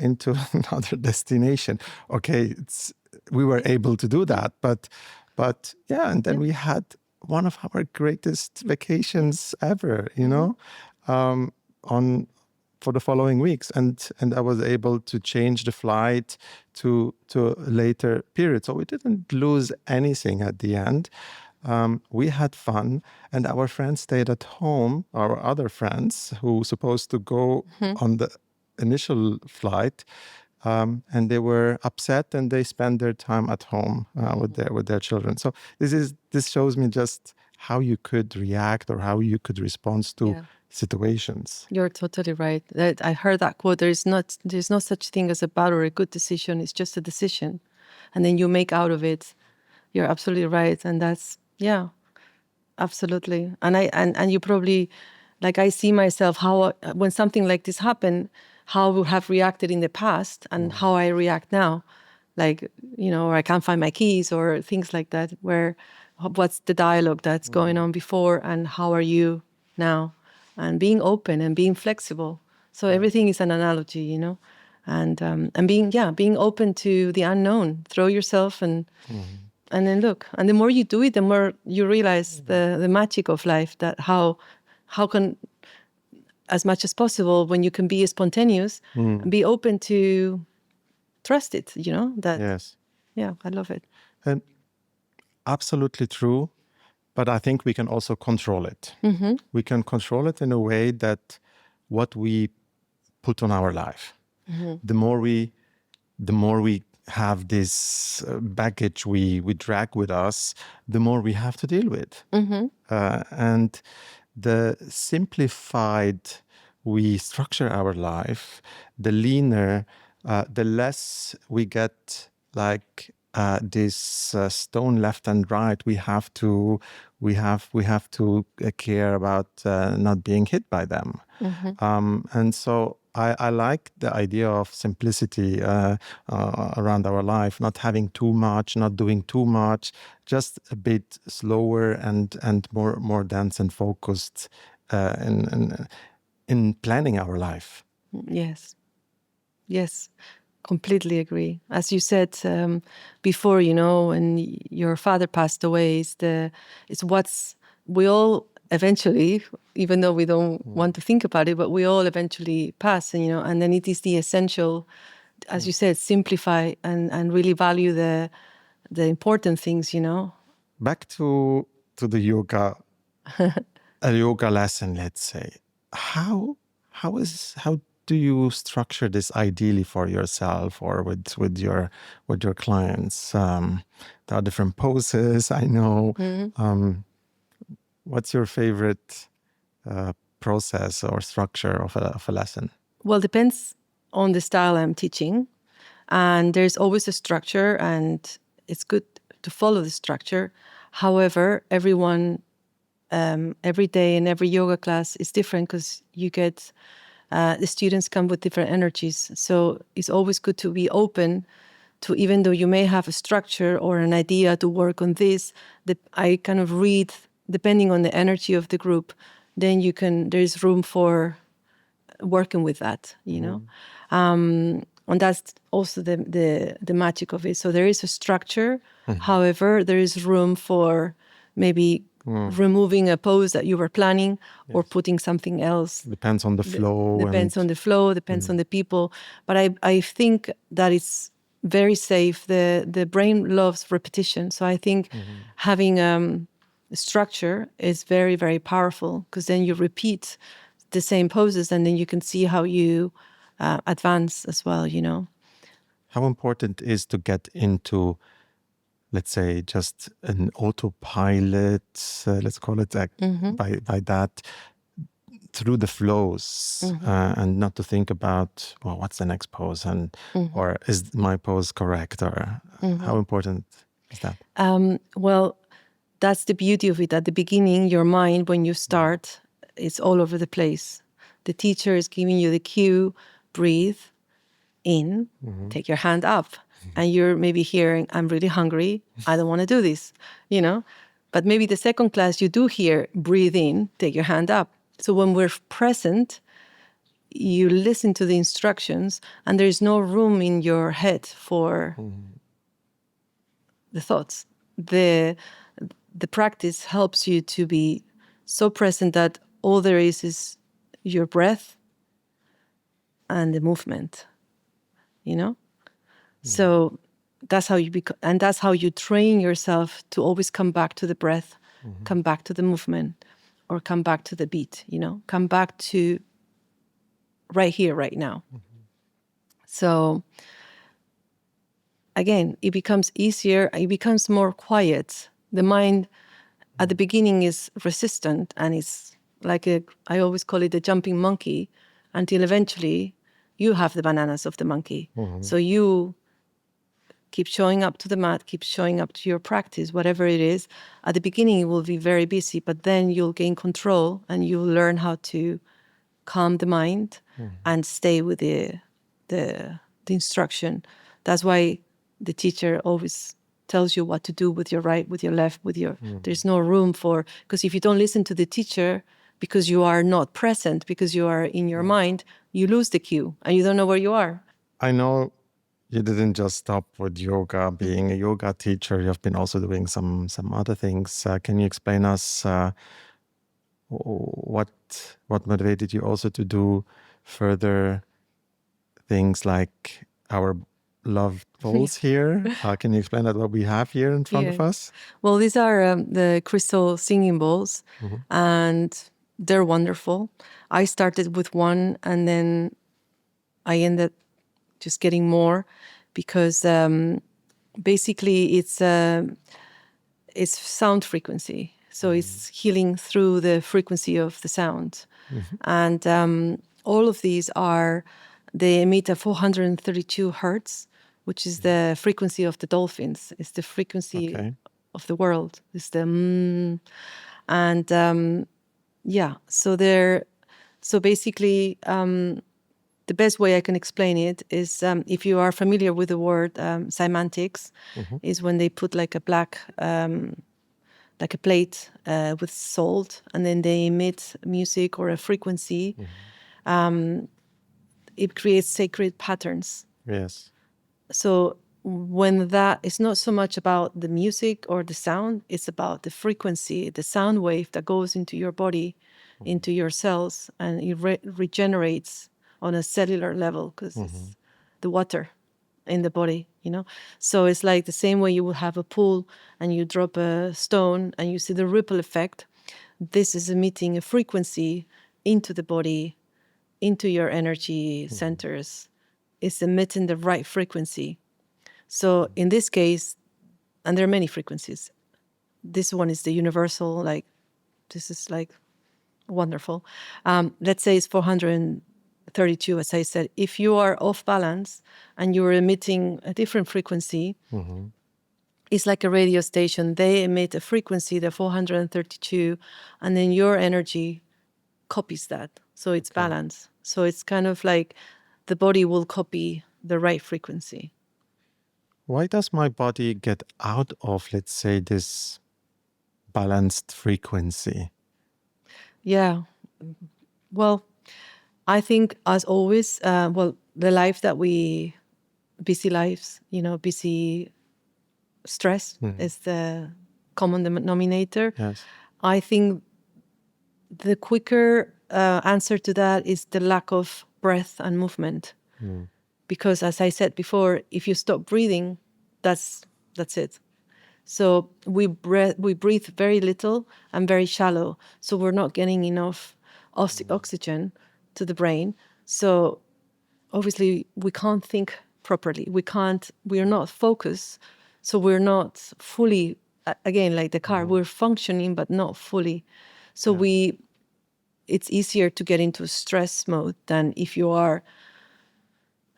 into another destination. Okay, we were able to do that, but yeah, and then we had one of our greatest vacations ever, for the following weeks, and I was able to change the flight to a later period. So we didn't lose anything at the end. We had fun, and our friends stayed at home, our other friends who were supposed to go on the initial flight, and they were upset, and they spent their time at home with their children. So this shows me just how you could react or how you could respond to situations. You're totally right. I heard that quote. There's no such thing as a bad or a good decision. It's just a decision, and then you make out of it. You're absolutely right, and that's absolutely. And you probably, like, I see myself how when something like this happened, how I would have reacted in the past and how I react now, like or I can't find my keys or things like that. Where what's the dialogue that's going on before, and how are you now? And being open and being flexible. So everything is an analogy, and being open to the unknown. Throw yourself and then look. And the more you do it, the more you realize the magic of life. That how can, as much as possible, when you can be spontaneous and be open to trust it. That. Yes. Yeah, I love it. And absolutely true. But I think we can also control it. We can control it in a way that what we put on our life, the more we have this baggage we drag with us, the more we have to deal with. And the simplified we structure our life, the leaner, the less we get like this stone left and right. We have to care about not being hit by them. And so I like the idea of simplicity around our life, not having too much, not doing too much, just a bit slower and more dense and focused in planning our life. Yes, completely agree. As you said before, when your father passed away, it's what's we all eventually, even though we don't want to think about it, but we all eventually pass, and then it is the essential, as you said, simplify and really value the important things, Back to the yoga, a yoga lesson, let's say. How do you structure this ideally for yourself or with your clients? There are different poses, I know. What's your favorite process or structure of a lesson? Well, depends on the style I'm teaching. And there's always a structure, and it's good to follow the structure. However, everyone, every day in every yoga class is different because you get the students come with different energies. So it's always good to be open to, even though you may have a structure or an idea to work on this, I kind of read, depending on the energy of the group, then there's room for working with that, and that's also the magic of it. So there is a structure. However, there is room for maybe removing a pose that you were planning or putting something else. Depends on the flow. Depends on the flow, depends on the people. But I think that it's very safe. The brain loves repetition. So I think having structure is very, very powerful, because then you repeat the same poses and then you can see how you advance as well, How important is to get into, let's say, just an autopilot, let's call it that, by that, through the flows, and not to think about, well, what's the next pose, and or is my pose correct, or how important is that? Well, that's the beauty of it. At the beginning, your mind, when you start, it's all over the place. The teacher is giving you the cue, breathe in, take your hand up. And you're maybe hearing, I'm really hungry, I don't want to do this, But maybe the second class you do hear, breathe in, take your hand up. So when we're present, you listen to the instructions and there's no room in your head for the thoughts. The practice helps you to be so present that all there is your breath and the movement, So that's how you and that's how you train yourself to always come back to the breath, come back to the movement, or come back to the beat, come back to right here, right now. So again, it becomes easier, it becomes more quiet. The mind at the beginning is resistant, and it's like I always call it the jumping monkey, until eventually you have the bananas of the monkey. So you keep showing up to the mat, keep showing up to your practice, whatever it is. At the beginning, it will be very busy, but then you'll gain control and you'll learn how to calm the mind and stay with the instruction. That's why the teacher always tells you what to do with your right, with your left, there's no room for, because if you don't listen to the teacher, because you are not present, because you are in your mind, you lose the cue and you don't know where you are. I know you didn't just stop with yoga, being a yoga teacher. You've been also doing some other things. Can you explain us what motivated you also to do further things like our loved bowls here? Can you explain that, what we have here in front of us? Well, these are the crystal singing bowls, and they're wonderful. I started with one, and then I ended just getting more, because basically it's sound frequency. So it's healing through the frequency of the sound. And all of these they emit a 432 hertz, which is the frequency of the dolphins. It's the frequency of the world. It's the and so basically, the best way I can explain it is, if you are familiar with the word semantics, is when they put like a black, like a plate with salt, and then they emit music or a frequency. It creates sacred patterns. Yes. So when that is not so much about the music or the sound, it's about the frequency, the sound wave that goes into your body, into your cells, and it regenerates on a cellular level, because it's the water in the body, So it's like the same way you will have a pool and you drop a stone and you see the ripple effect. This is emitting a frequency into the body, into your energy centers. It's emitting the right frequency. So in this case, and there are many frequencies, this one is the universal, like, this is like wonderful. Let's say it's 432, as I said. If you are off balance and you're emitting a different frequency, it's like a radio station. They emit a frequency, the 432, and then your energy copies that. So it's balance. So it's kind of like the body will copy the right frequency. Why does my body get out of, let's say, this balanced frequency? Yeah. Well, I think, as always, the life that busy lives, busy stress is the common denominator. Yes. I think the quicker answer to that is the lack of breath and movement. Because, as I said before, if you stop breathing, that's it. So we breathe very little and very shallow. So we're not getting enough oxygen to the brain. So obviously we can't think properly. We are not focused. So we're not fully, again, like the car, we're functioning, but not fully. So it's easier to get into stress mode than if you are,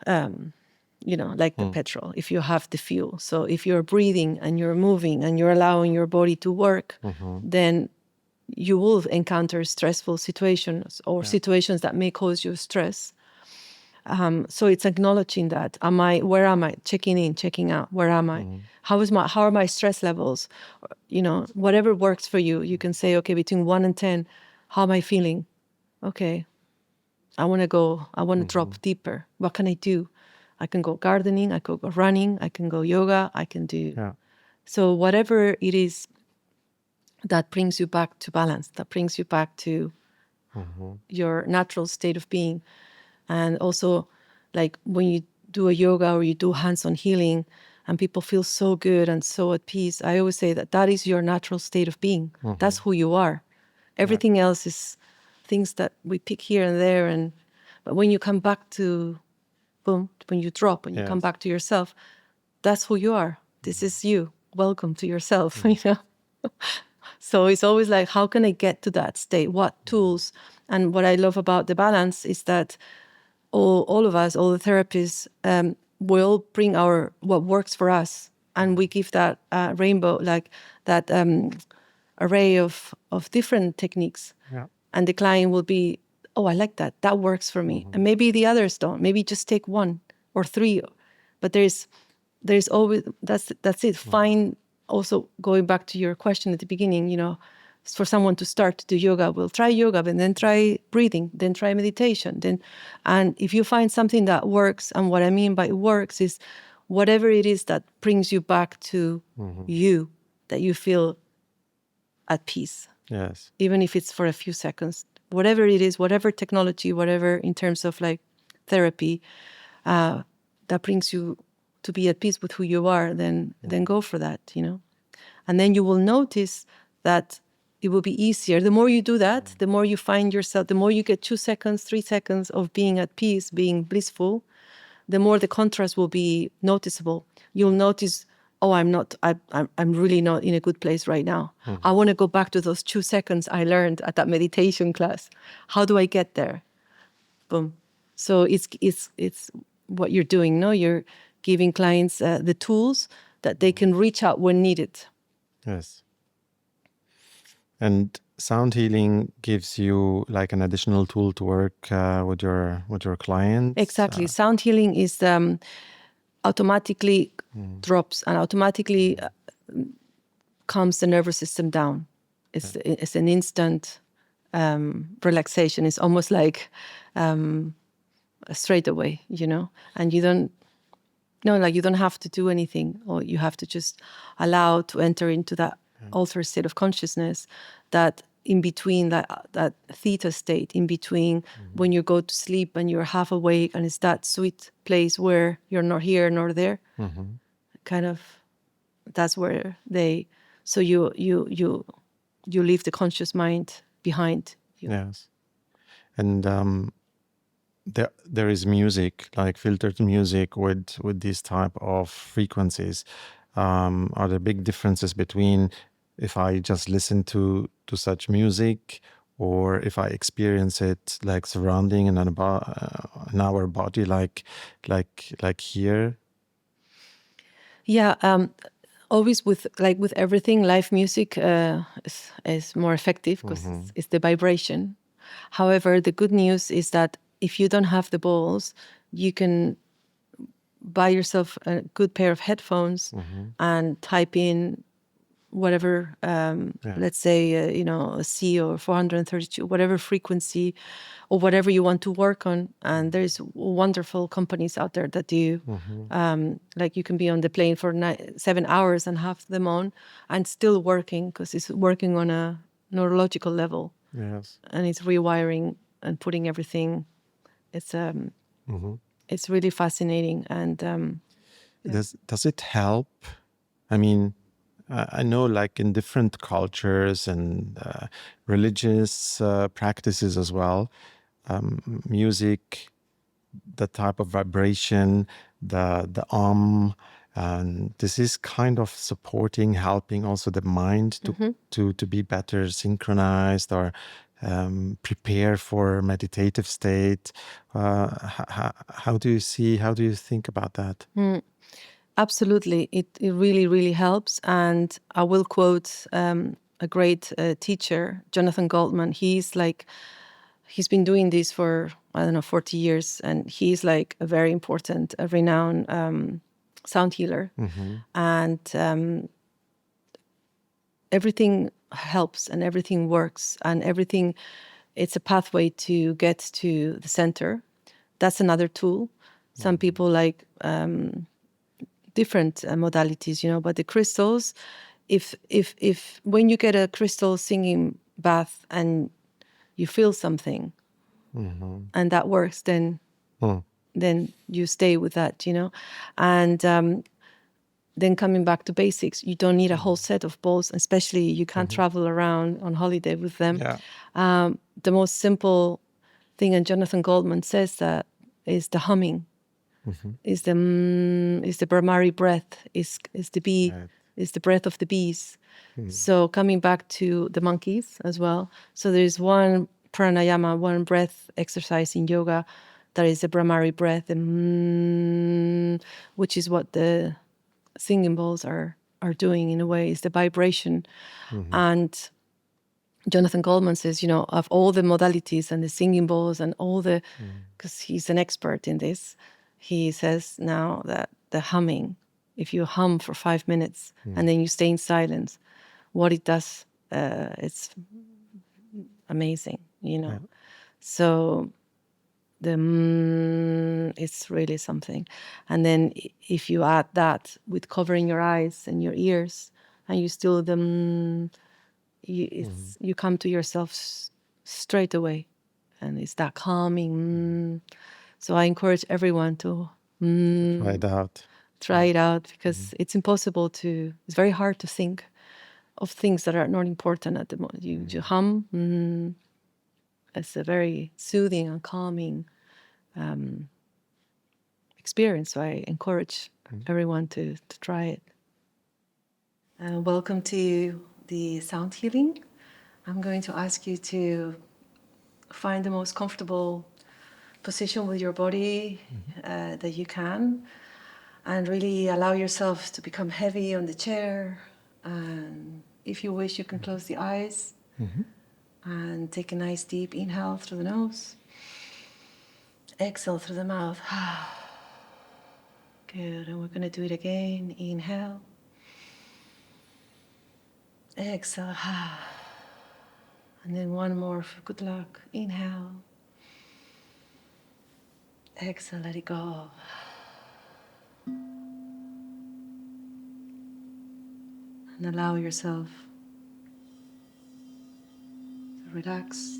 like the petrol, if you have the fuel. So if you're breathing and you're moving and you're allowing your body to work, then you will encounter stressful situations or situations that may cause you stress. So it's acknowledging that. Where am I? Checking in, checking out. Where am I? How are my stress levels? Whatever works for you. You can say, okay, between 1 and 10, how am I feeling? Okay, I want to drop deeper. What can I do? I can go gardening, I could go running, I can go yoga, I can do. So whatever it is that brings you back to balance, that brings you back to your natural state of being. And also, like when you do a yoga or you do hands-on healing and people feel so good and so at peace, I always say that is your natural state of being. That's who you are. Everything else is things that we pick here and there. But when you come back to, boom, when you drop and you come back to yourself, that's who you are. This is you. Welcome to yourself, So it's always like, how can I get to that state? What tools? And what I love about the balance is that all of us, all the therapists, will bring what works for us. And we give that rainbow, like that array of different techniques. And the client will be, oh, I like that. That works for me. And maybe the others don't. Maybe just take 1 or 3. But there's always, that's it. Find, also going back to your question at the beginning, for someone to start to do yoga, we'll try yoga, but then try breathing, then try meditation. And if you find something that works, and what I mean by works is whatever it is that brings you back to you, that you feel at peace. Yes. Even if it's for a few seconds, whatever it is, whatever technology, whatever in terms of like therapy, that brings you to be at peace with who you are, then go for that, And then you will notice that it will be easier. The more you do that, the more you find yourself, the more you get 2 seconds, 3 seconds of being at peace, being blissful, the more the contrast will be noticeable. You'll notice, oh, I'm really not in a good place right now. I want to go back to those 2 seconds I learned at that meditation class. How do I get there? Boom. So it's what you're doing. No, giving clients the tools that they can reach out when needed. Yes. And sound healing gives you like an additional tool to work with your clients. Exactly. Sound healing is automatically drops and automatically calms the nervous system down. It's an instant relaxation. It's almost like straight away, and you don't have to do anything, or you have to just allow to enter into that altered state of consciousness, that in between that theta state, in between when you go to sleep and you're half awake, and it's that sweet place where you're not here nor there. Kind of, that's where so you leave the conscious mind behind you. Yes. And there is music, like filtered music with these type of frequencies. Are there big differences between if I just listen to such music, or if I experience it like surrounding in our body, like here? Yeah, always with everything, live music is more effective because it's the vibration. However, the good news is that if you don't have the balls, you can buy yourself a good pair of headphones and type in whatever, let's say, a C or 432, whatever frequency or whatever you want to work on. And there's wonderful companies out there that do, like you can be on the plane for 7 hours and have them on and still working, because it's working on a neurological level. Yes. And it's rewiring and putting everything. It's really fascinating. And Does it help? I mean, I know like in different cultures and religious practices as well, music, the type of vibration, the and this is kind of supporting, helping also the mind to be better synchronized, or prepare for meditative state. How do you think about that? Absolutely. It really, really helps. And I will quote a great teacher, Jonathan Goldman. He's been doing this for, 40 years. And he's like a very important, a renowned sound healer. And everything helps and everything works and everything, it's a pathway to get to the center. That's another tool. Some people like different modalities, but the crystals, if when you get a crystal singing bath and you feel something and that works, then you stay with that, and then coming back to basics, you don't need a whole set of balls, especially you can't travel around on holiday with them. The most simple thing, and Jonathan Goldman says that, is the humming. Is the Brahmari breath, is the bee, is the breath of the bees. So coming back to the monkeys as well. So there's one pranayama, one breath exercise in yoga that is the Brahmari breath, which is what the singing bowls are doing in a way, is the vibration. And Jonathan Goldman says, of all the modalities and the singing bowls and all the, because he's an expert in this, he says now that the humming, if you hum for 5 minutes and then you stay in silence, what it does, it's amazing, So it's really something. And then if you add that with covering your eyes and your ears, and you still you come to yourself straight away, and it's that calming. So I encourage everyone to try it out, because it's impossible to. It's very hard to think of things that are not important at the moment. You hum. It's a very soothing and calming experience. So I encourage everyone to try it. Welcome to the sound healing. I'm going to ask you to find the most comfortable position with your body that you can. And really allow yourself to become heavy on the chair. And if you wish, you can close the eyes and take a nice deep inhale through the nose. Exhale through the mouth. Good. And we're going to do it again. Inhale. Exhale. And then one more for good luck. Inhale. Exhale, let it go. And allow yourself to relax.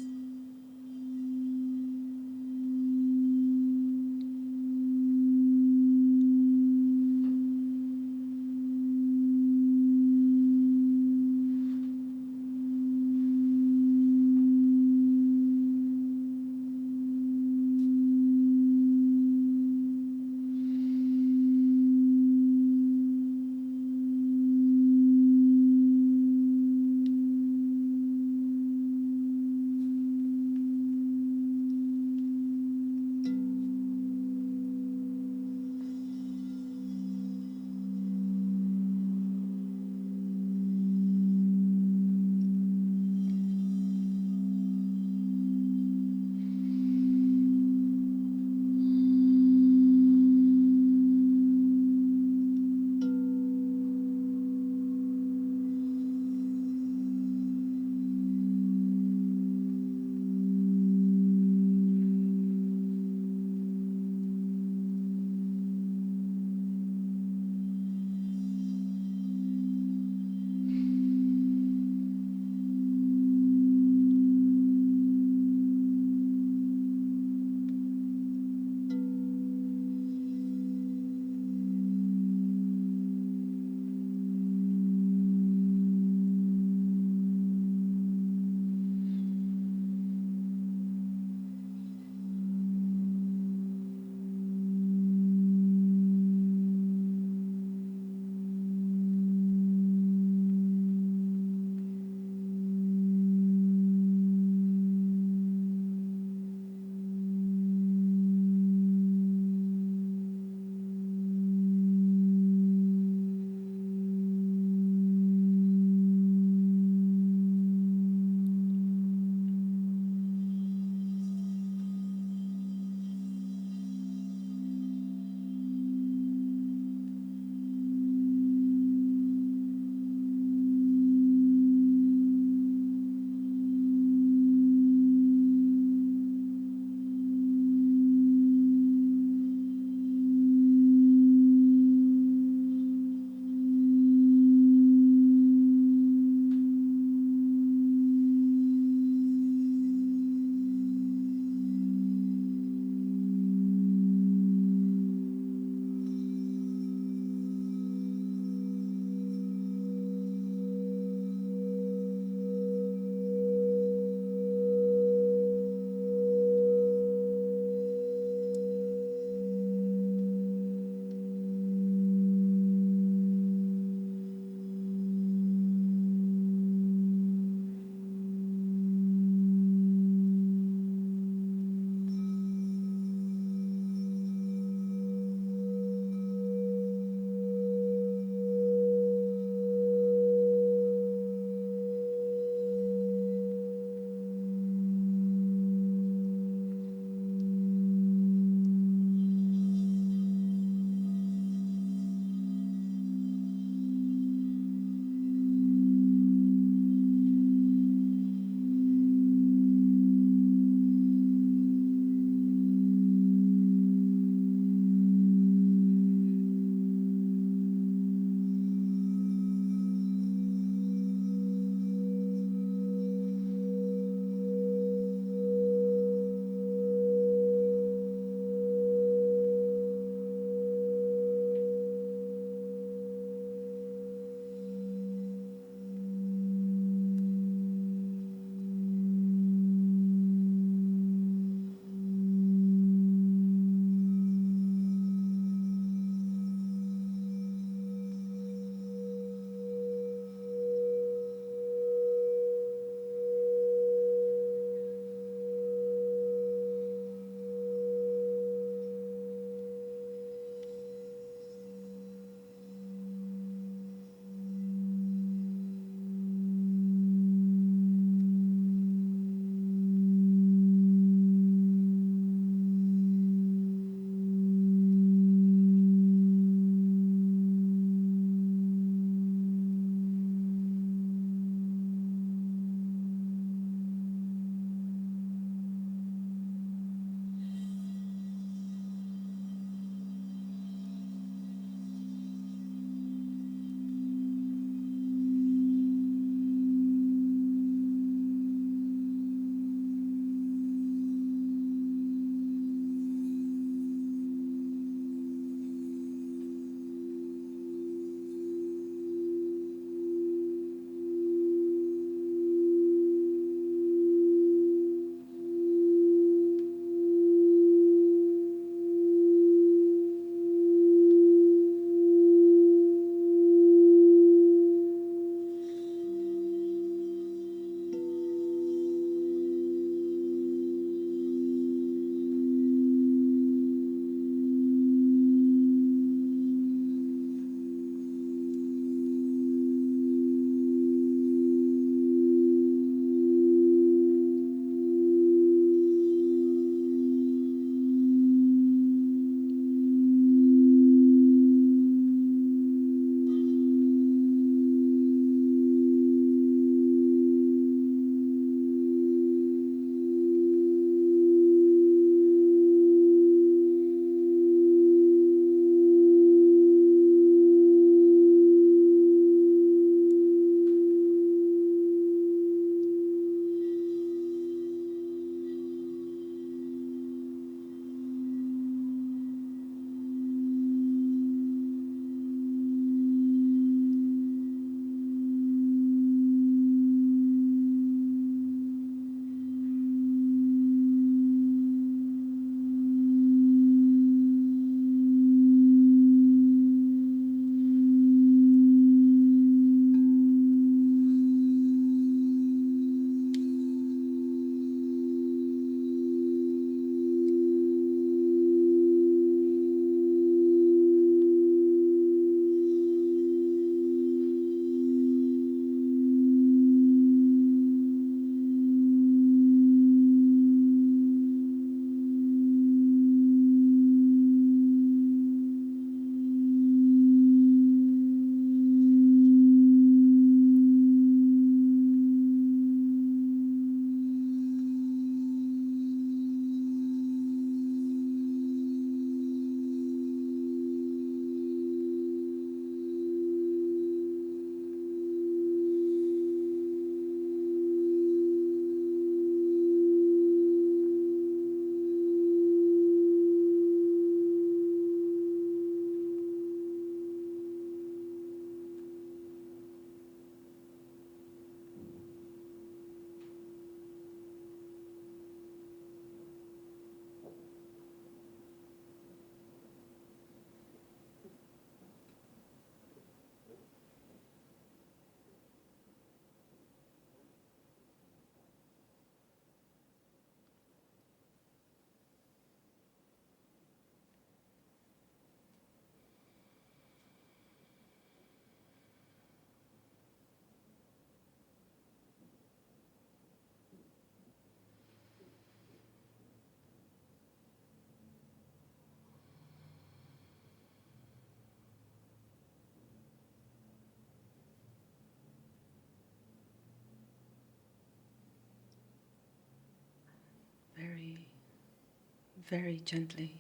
very gently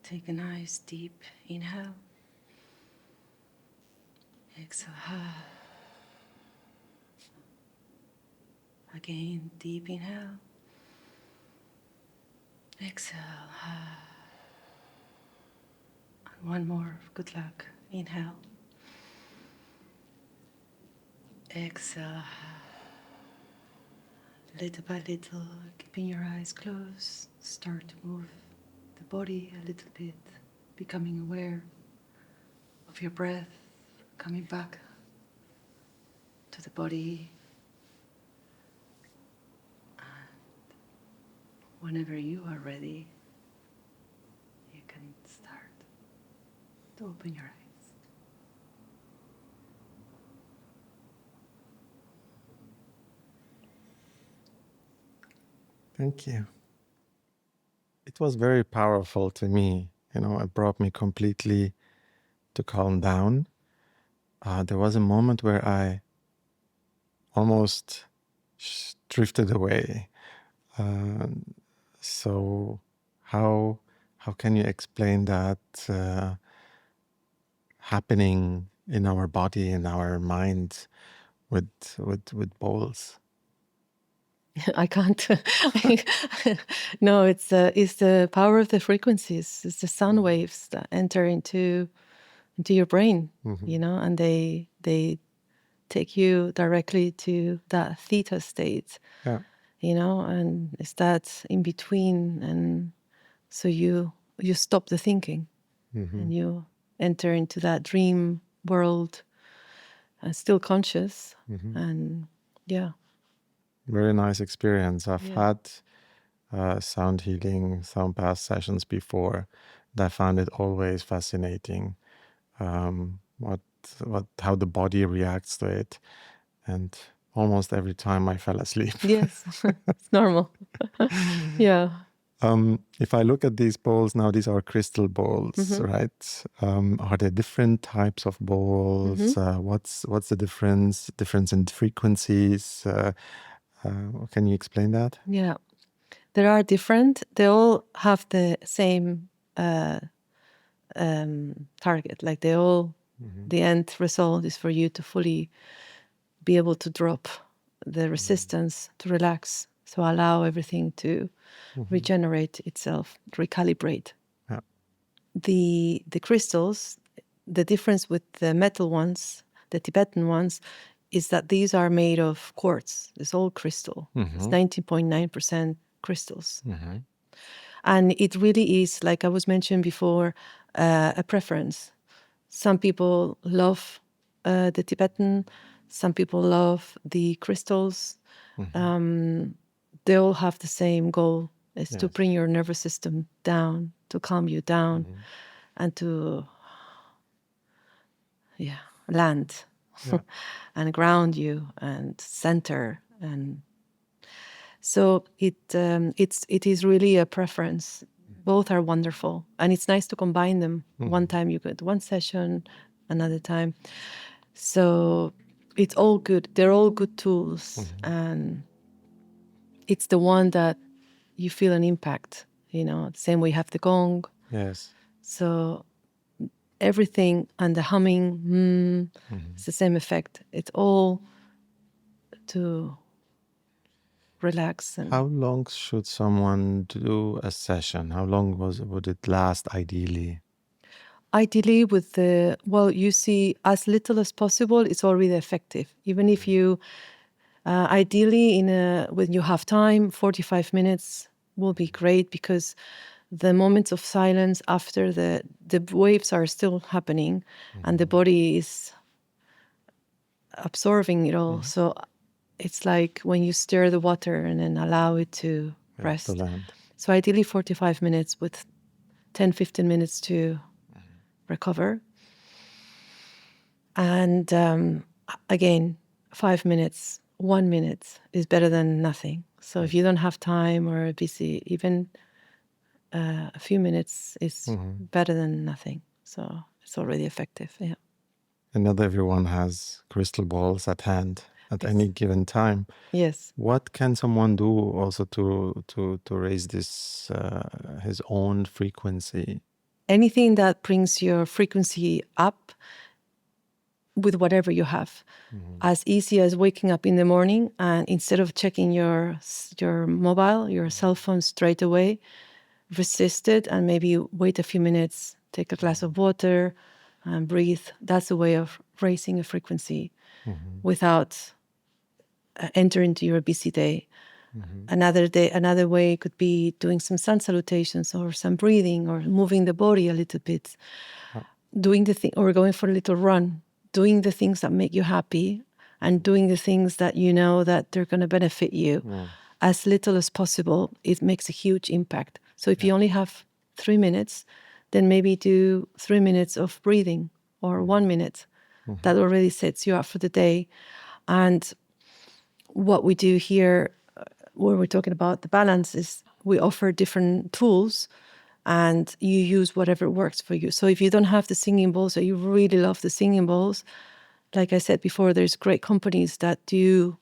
take a nice deep inhale. Exhale. Again, deep inhale. Exhale. And one more. Good luck. Inhale. Exhale. Little by little, keeping your eyes closed, start to move the body a little bit, becoming aware of your breath, coming back to the body. And whenever you are ready, you can start to open your eyes. Thank you. It was very powerful to me. It brought me completely to calm down. There was a moment where I almost drifted away. So how can you explain that happening in our body, in our mind, with bowls? I can't. No, it's the power of the frequencies. It's the sound waves that enter into your brain, and they take you directly to that theta state, Yeah. And it's that in between, and so you stop the thinking, and you enter into that dream world, still conscious, and yeah. Very nice experience. I've had sound healing, sound bath sessions before, and I found it always fascinating. How the body reacts to it, and almost every time I fell asleep. Yes, it's normal. Yeah. If I look at these bowls now, these are crystal bowls, right? Are there different types of bowls? What's the difference in frequencies? Can you explain that? Yeah, there are different. They all have the same target. Like they all, the end result is for you to fully be able to drop the resistance, to relax, so allow everything to regenerate itself, recalibrate. Yeah. The crystals, the difference with the metal ones, the Tibetan ones, is that these are made of quartz. It's all crystal. It's 90.9% crystals. And it really is, like I was mentioned before, a preference. Some people love the Tibetan, some people love the crystals. They all have the same goal, is to bring your nervous system down, to calm you down, and to land and ground you and center. And so it is really a preference. Both are wonderful, and it's nice to combine them. One time you get one session, another time. So it's all good. They're all good tools, and it's the one that you feel an impact. Same way you have the gong. Yes. So everything and the humming, it's the same effect. It's all to relax. And how long should someone do a session? How long would it last ideally? Ideally, with you see, as little as possible, it's already effective. Even if you, ideally, when you have time, 45 minutes will be great, because the moments of silence after the waves are still happening, and the body is absorbing it all. So it's like when you stir the water and then allow it to rest. To land. So ideally 45 minutes with 10, 15 minutes to recover. And again, 5 minutes, 1 minute is better than nothing. So if you don't have time or are busy, even a few minutes is better than nothing. So it's already effective. Yeah. And not everyone has crystal balls at hand. at any given time. Yes. What can someone do also to raise this his own frequency? Anything that brings your frequency up with whatever you have. As easy as waking up in the morning and instead of checking your mobile, your cell phone straight away, resist it and maybe wait a few minutes, take a glass of water and breathe. That's a way of raising a frequency without entering into your busy day. Another way could be doing some sun salutations or some breathing or moving the body a little bit, doing the thing or going for a little run, doing the things that make you happy and doing the things that you know that they're going to benefit you as little as possible. It makes a huge impact. So if you only have 3 minutes, then maybe do 3 minutes of breathing or 1 minute. That already sets you up for the day. And what we do here, when we're talking about the balance, is we offer different tools and you use whatever works for you. So if you don't have the singing bowls or you really love the singing bowls, like I said before, there's great companies that do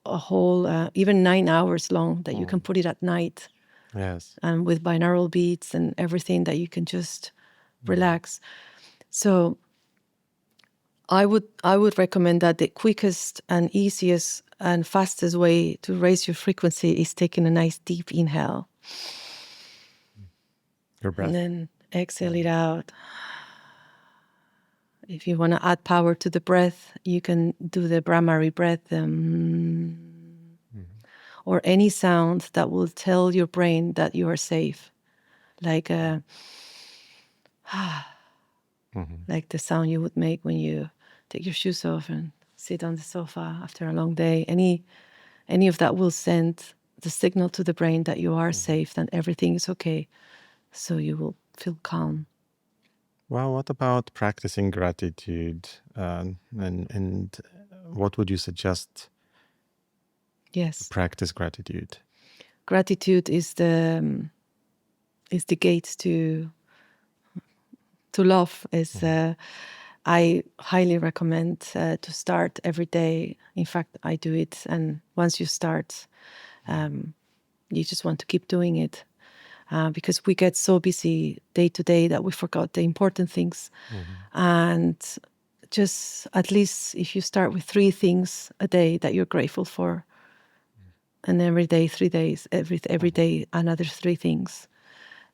a whole, even 9 hours long, that you can put it at night. Yes. And with binaural beats and everything that you can just relax. So I would recommend that the quickest and easiest and fastest way to raise your frequency is taking a nice deep inhale. Your breath. And then exhale it out. If you want to add power to the breath, you can do the Brahmari breath or any sound that will tell your brain that you are safe. Like like the sound you would make when you take your shoes off and sit on the sofa after a long day. Any of that will send the signal to the brain that you are safe and everything is okay. So you will feel calm. Well, what about practicing gratitude? And what would you suggest to Yes. practice gratitude? Gratitude is the gate to love. I highly recommend to start every day. In fact, I do it. And once you start, you just want to keep doing it. Because we get so busy day to day that we forgot the important things. And just at least if you start with 3 things a day that you're grateful for, and every day 3 days, every day another 3 things.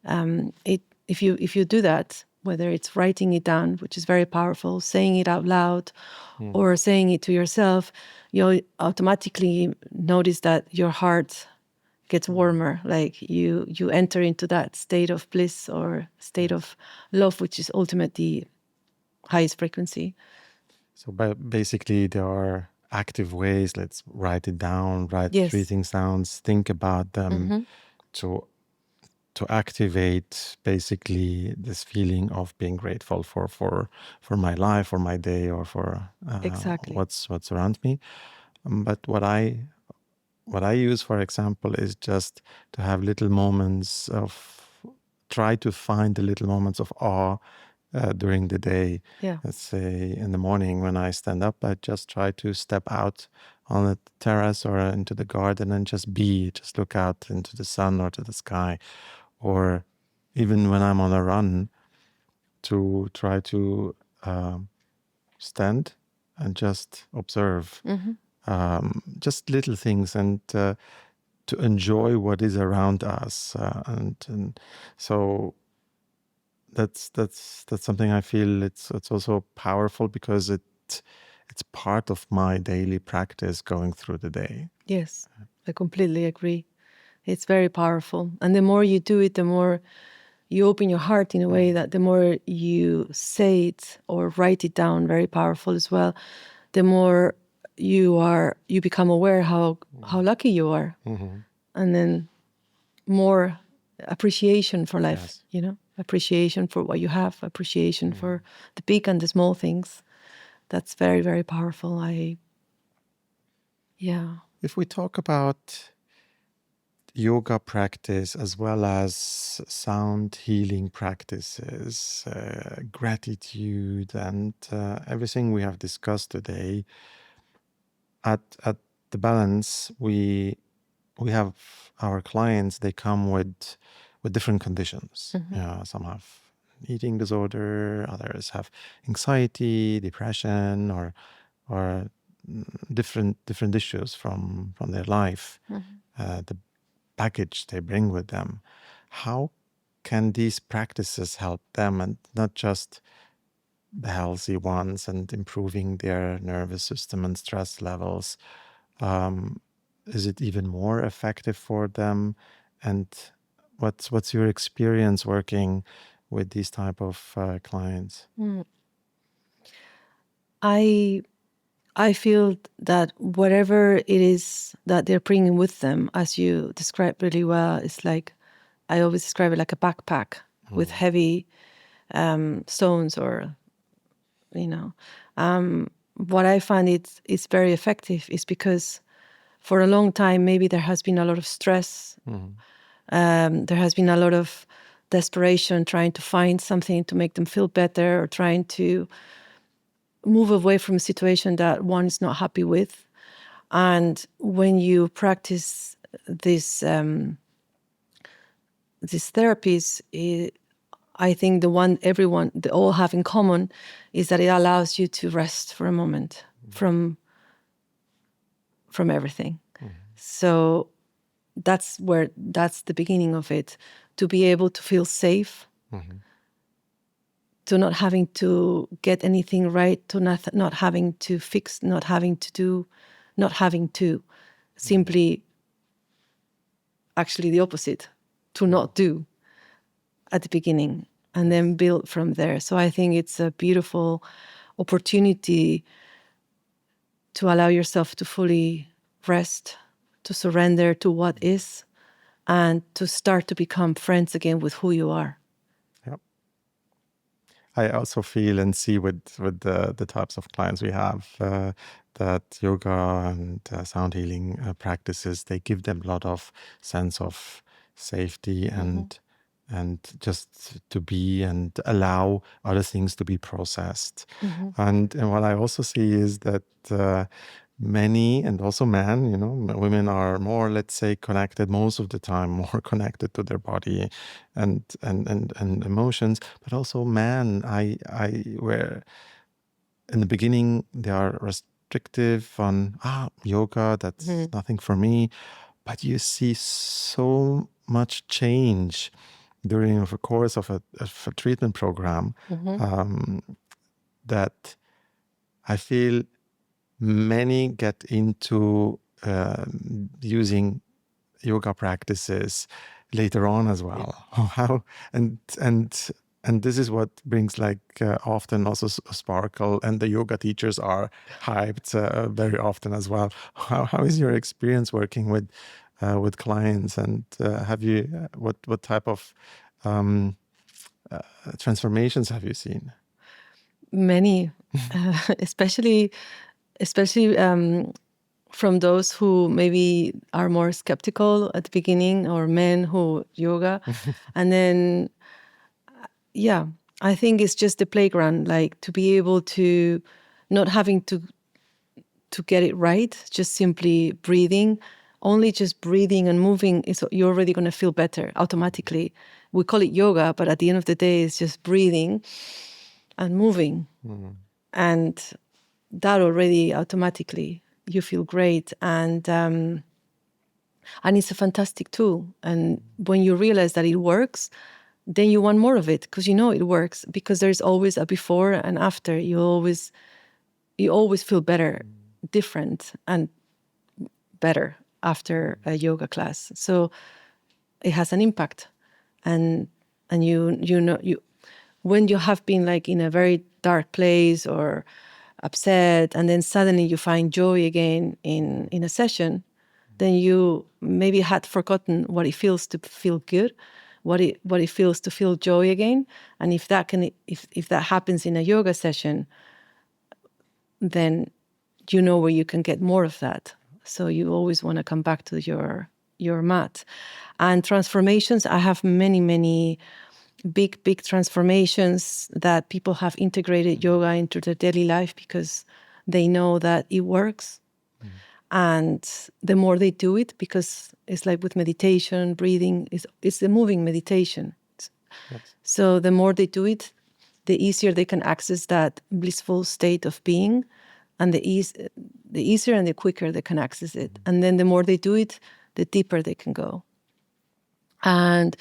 If you do that, whether it's writing it down, which is very powerful, saying it out loud, or saying it to yourself, you'll automatically notice that your heart gets warmer. Like you enter into that state of bliss or state of love, which is ultimately highest frequency. So basically, there are active ways. Let's write it down, write Yes. breathing sounds, think about them to activate basically this feeling of being grateful for my life, for my day, or for Exactly. what's around me. But what I use, for example, is just to have little moments of try to find the little moments of awe during the day. Yeah. Let's say in the morning when I stand up, I just try to step out on the terrace or into the garden and just look out into the sun or to the sky. Or even when I'm on a run, to try to stand and just observe just little things and to enjoy what is around us. And so that's something I feel it's also powerful because it's part of my daily practice going through the day. Yes, I completely agree. It's very powerful. And the more you do it, the more you open your heart in a way that the more you say it or write it down, very powerful as well, the more you become aware how lucky you are. And then more appreciation for life, Yes. Appreciation for what you have, appreciation for the big and the small things. That's very, very powerful. If we talk about yoga practice as well as sound healing practices, gratitude, and everything we have discussed today, at the balance, we have our clients. They come with different conditions. Some have eating disorder, others have anxiety, depression, or different issues from their life. The baggage they bring with them. How can these practices help them, and not just the healthy ones, and improving their nervous system and stress levels? Is it even more effective for them? And what's your experience working with these type of clients? I feel that whatever it is that they're bringing with them, as you described really well, it's like, I always describe it like a backpack with heavy stones, or, what I find it's very effective is because for a long time, maybe there has been a lot of stress. There has been a lot of desperation, trying to find something to make them feel better, or trying to move away from a situation that one is not happy with. And when you practice these therapies, I think the one they all have in common is that it allows you to rest for a moment from everything. So that's the beginning of it, to be able to feel safe, to not having to get anything right, to not having to fix, not having to do, not having to, simply actually the opposite, to not do at the beginning and then build from there. So I think it's a beautiful opportunity to allow yourself to fully rest, to surrender to what is, and to start to become friends again with who you are. Yep. I also feel and see with the types of clients we have that yoga and sound healing practices, they give them a lot of sense of safety and just to be and allow other things to be processed. And what I also see is that many, and also men, women are more, let's say, connected most of the time, more connected to their body and emotions. But also men, where in the beginning they are restrictive on yoga, that's nothing for me. But you see so much change during the course of a treatment program that I feel many get into using yoga practices later on as well. How and this is what brings often also a sparkle, and the yoga teachers are hyped very often as well. How is your experience working with clients, and have you what type of transformations have you seen? Many, especially from those who maybe are more skeptical at the beginning, or men who yoga. And then, I think it's just the playground, like to be able to not having to get it right, just simply breathing. Only just breathing and moving, you're already going to feel better automatically. We call it yoga, but at the end of the day, it's just breathing and moving. And that already automatically, you feel great. And it's a fantastic tool. And when you realize that it works, then you want more of it, because you know it works, because there's always a before and after. You always feel better, different and better after a yoga class. So it has an impact. And when you have been in a very dark place or upset, and then suddenly you find joy again in a session, then you maybe had forgotten what it feels to feel good, what it feels to feel joy again. And if that happens in a yoga session, then you know where you can get more of that. So you always want to come back to your mat. And transformations, I have many big transformations that people have integrated yoga into their daily life because they know that it works. And the more they do it, because it's like with meditation, breathing, it's a moving meditation. Yes. So the more they do it, the easier they can access that blissful state of being, and the easier and the quicker they can access it. And then the more they do it, the deeper they can go. And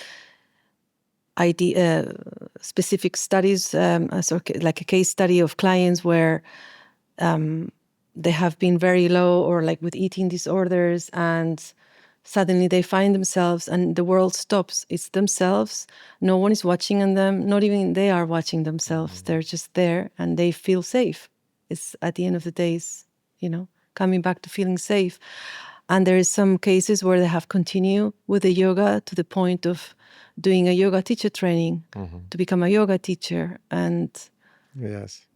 specific studies, like a case study of clients where they have been very low, or like with eating disorders, and suddenly they find themselves and the world stops. It's themselves. No one is watching on them. Not even they are watching themselves. They're just there and they feel safe. It's at the end of the days, coming back to feeling safe. And there is some cases where they have continued with the yoga to the point of doing a yoga teacher training to become a yoga teacher. And Yes.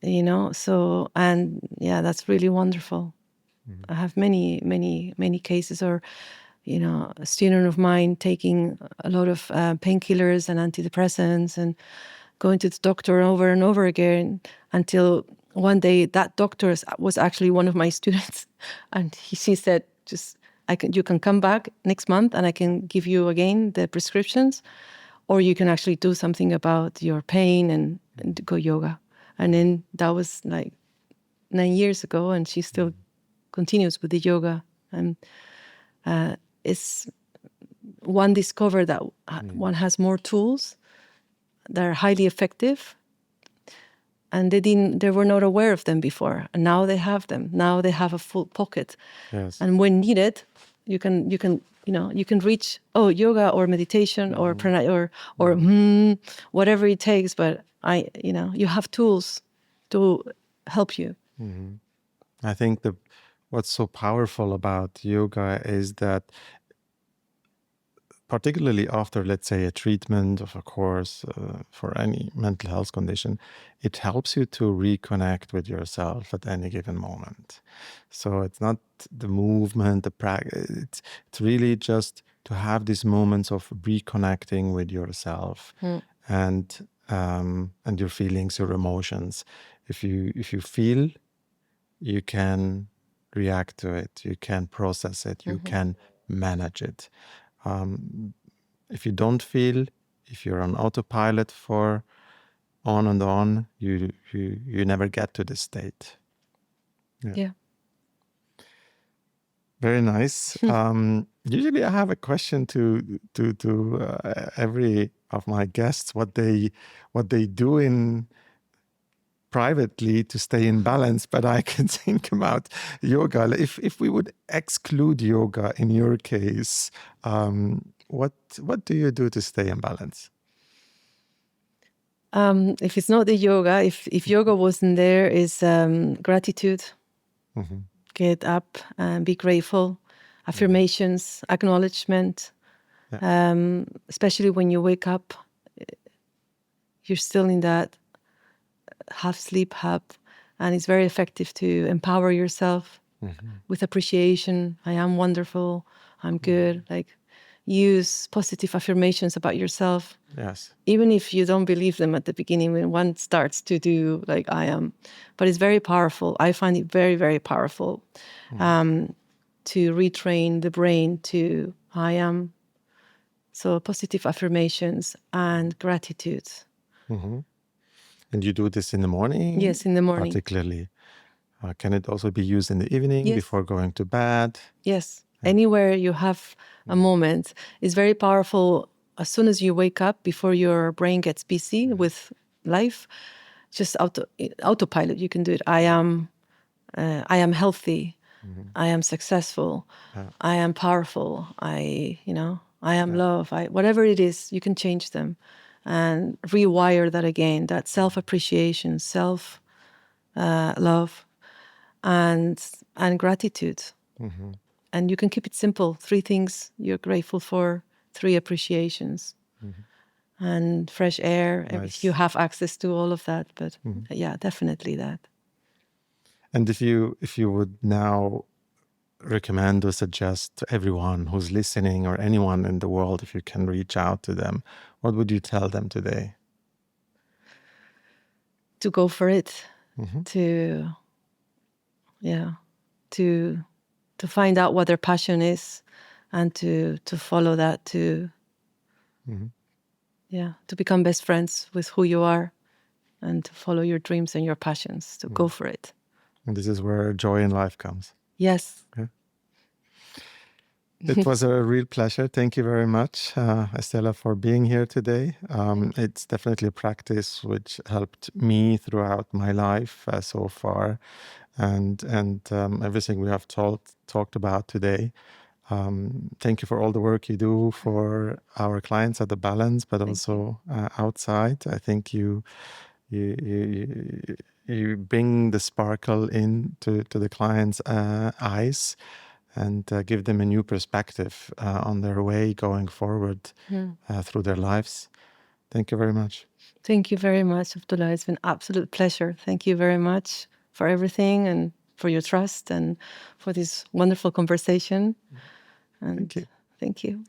so, and yeah, that's really wonderful. I have many, many, many cases, or, a student of mine taking a lot of painkillers and antidepressants and going to the doctor over and over again, until one day that doctor was actually one of my students. And she said, you can come back next month and I can give you again the prescriptions, or you can actually do something about your pain and go yoga. And then that was like 9 years ago, and she still continues with the yoga. And it's one discovered that one has more tools that are highly effective, and they were not aware of them before, and now they have them. Now they have a full pocket. Yes. And when needed, you can reach yoga or meditation or pranayama or whatever it takes. But you have tools to help you. I think what's so powerful about yoga is that, particularly after, let's say, a treatment of a course for any mental health condition, it helps you to reconnect with yourself at any given moment. So it's not the movement, the practice. It's really just to have these moments of reconnecting with yourself and your feelings, your emotions. If you feel, you can react to it, you can process it, you can manage it. If you don't feel, if you're on autopilot for on and on, you never get to this state. Yeah. Very nice. Usually I have a question to every of my guests, what they do in privately to stay in balance, but I can think about yoga. If we would exclude yoga in your case, what do you do to stay in balance? If it's not the yoga, if yoga wasn't there, is gratitude. Get up and be grateful. Affirmations, acknowledgement. Especially when you wake up, you're still in that half sleep, and it's very effective to empower yourself with appreciation. I am wonderful. I'm good. Like, use positive affirmations about yourself. Yes. Even if you don't believe them at the beginning, when one starts to do like I am. But it's very powerful. I find it very, very powerful to retrain the brain to I am. So positive affirmations and gratitude. And you do this in the morning? Yes, in the morning. Particularly. Can it also be used in the evening before going to bed? Yes. Anywhere you have a moment. It's very powerful. As soon as you wake up, before your brain gets busy with life, just autopilot. You can do it. I am healthy. I am successful. I am powerful. I am love. Whatever it is, you can change them and rewire that again. That self-appreciation, self-love, and gratitude. And you can keep it simple. 3 things you're grateful for, 3 appreciations. And fresh air, if you have access to all of that. But yeah, definitely that. And if you would now recommend or suggest to everyone who's listening, or anyone in the world, if you can reach out to them, what would you tell them today? To go for it. To find out what their passion is, and to follow that, to to become best friends with who you are, and to follow your dreams and your passions, to go for it. And this is where joy in life comes. Yes. Yeah. It was a real pleasure. Thank you very much, Estela, for being here today. It's definitely a practice which helped me throughout my life so far, and everything we have talked about today. Thank you for all the work you do for our clients at the Balance, but also outside. I think you bring the sparkle into the clients' eyes, and give them a new perspective on their way going forward through their lives. Thank you very much. Thank you very much, Abdullah. It's been an absolute pleasure. Thank you very much for everything, and for your trust, and for this wonderful conversation. And Thank you. Thank you.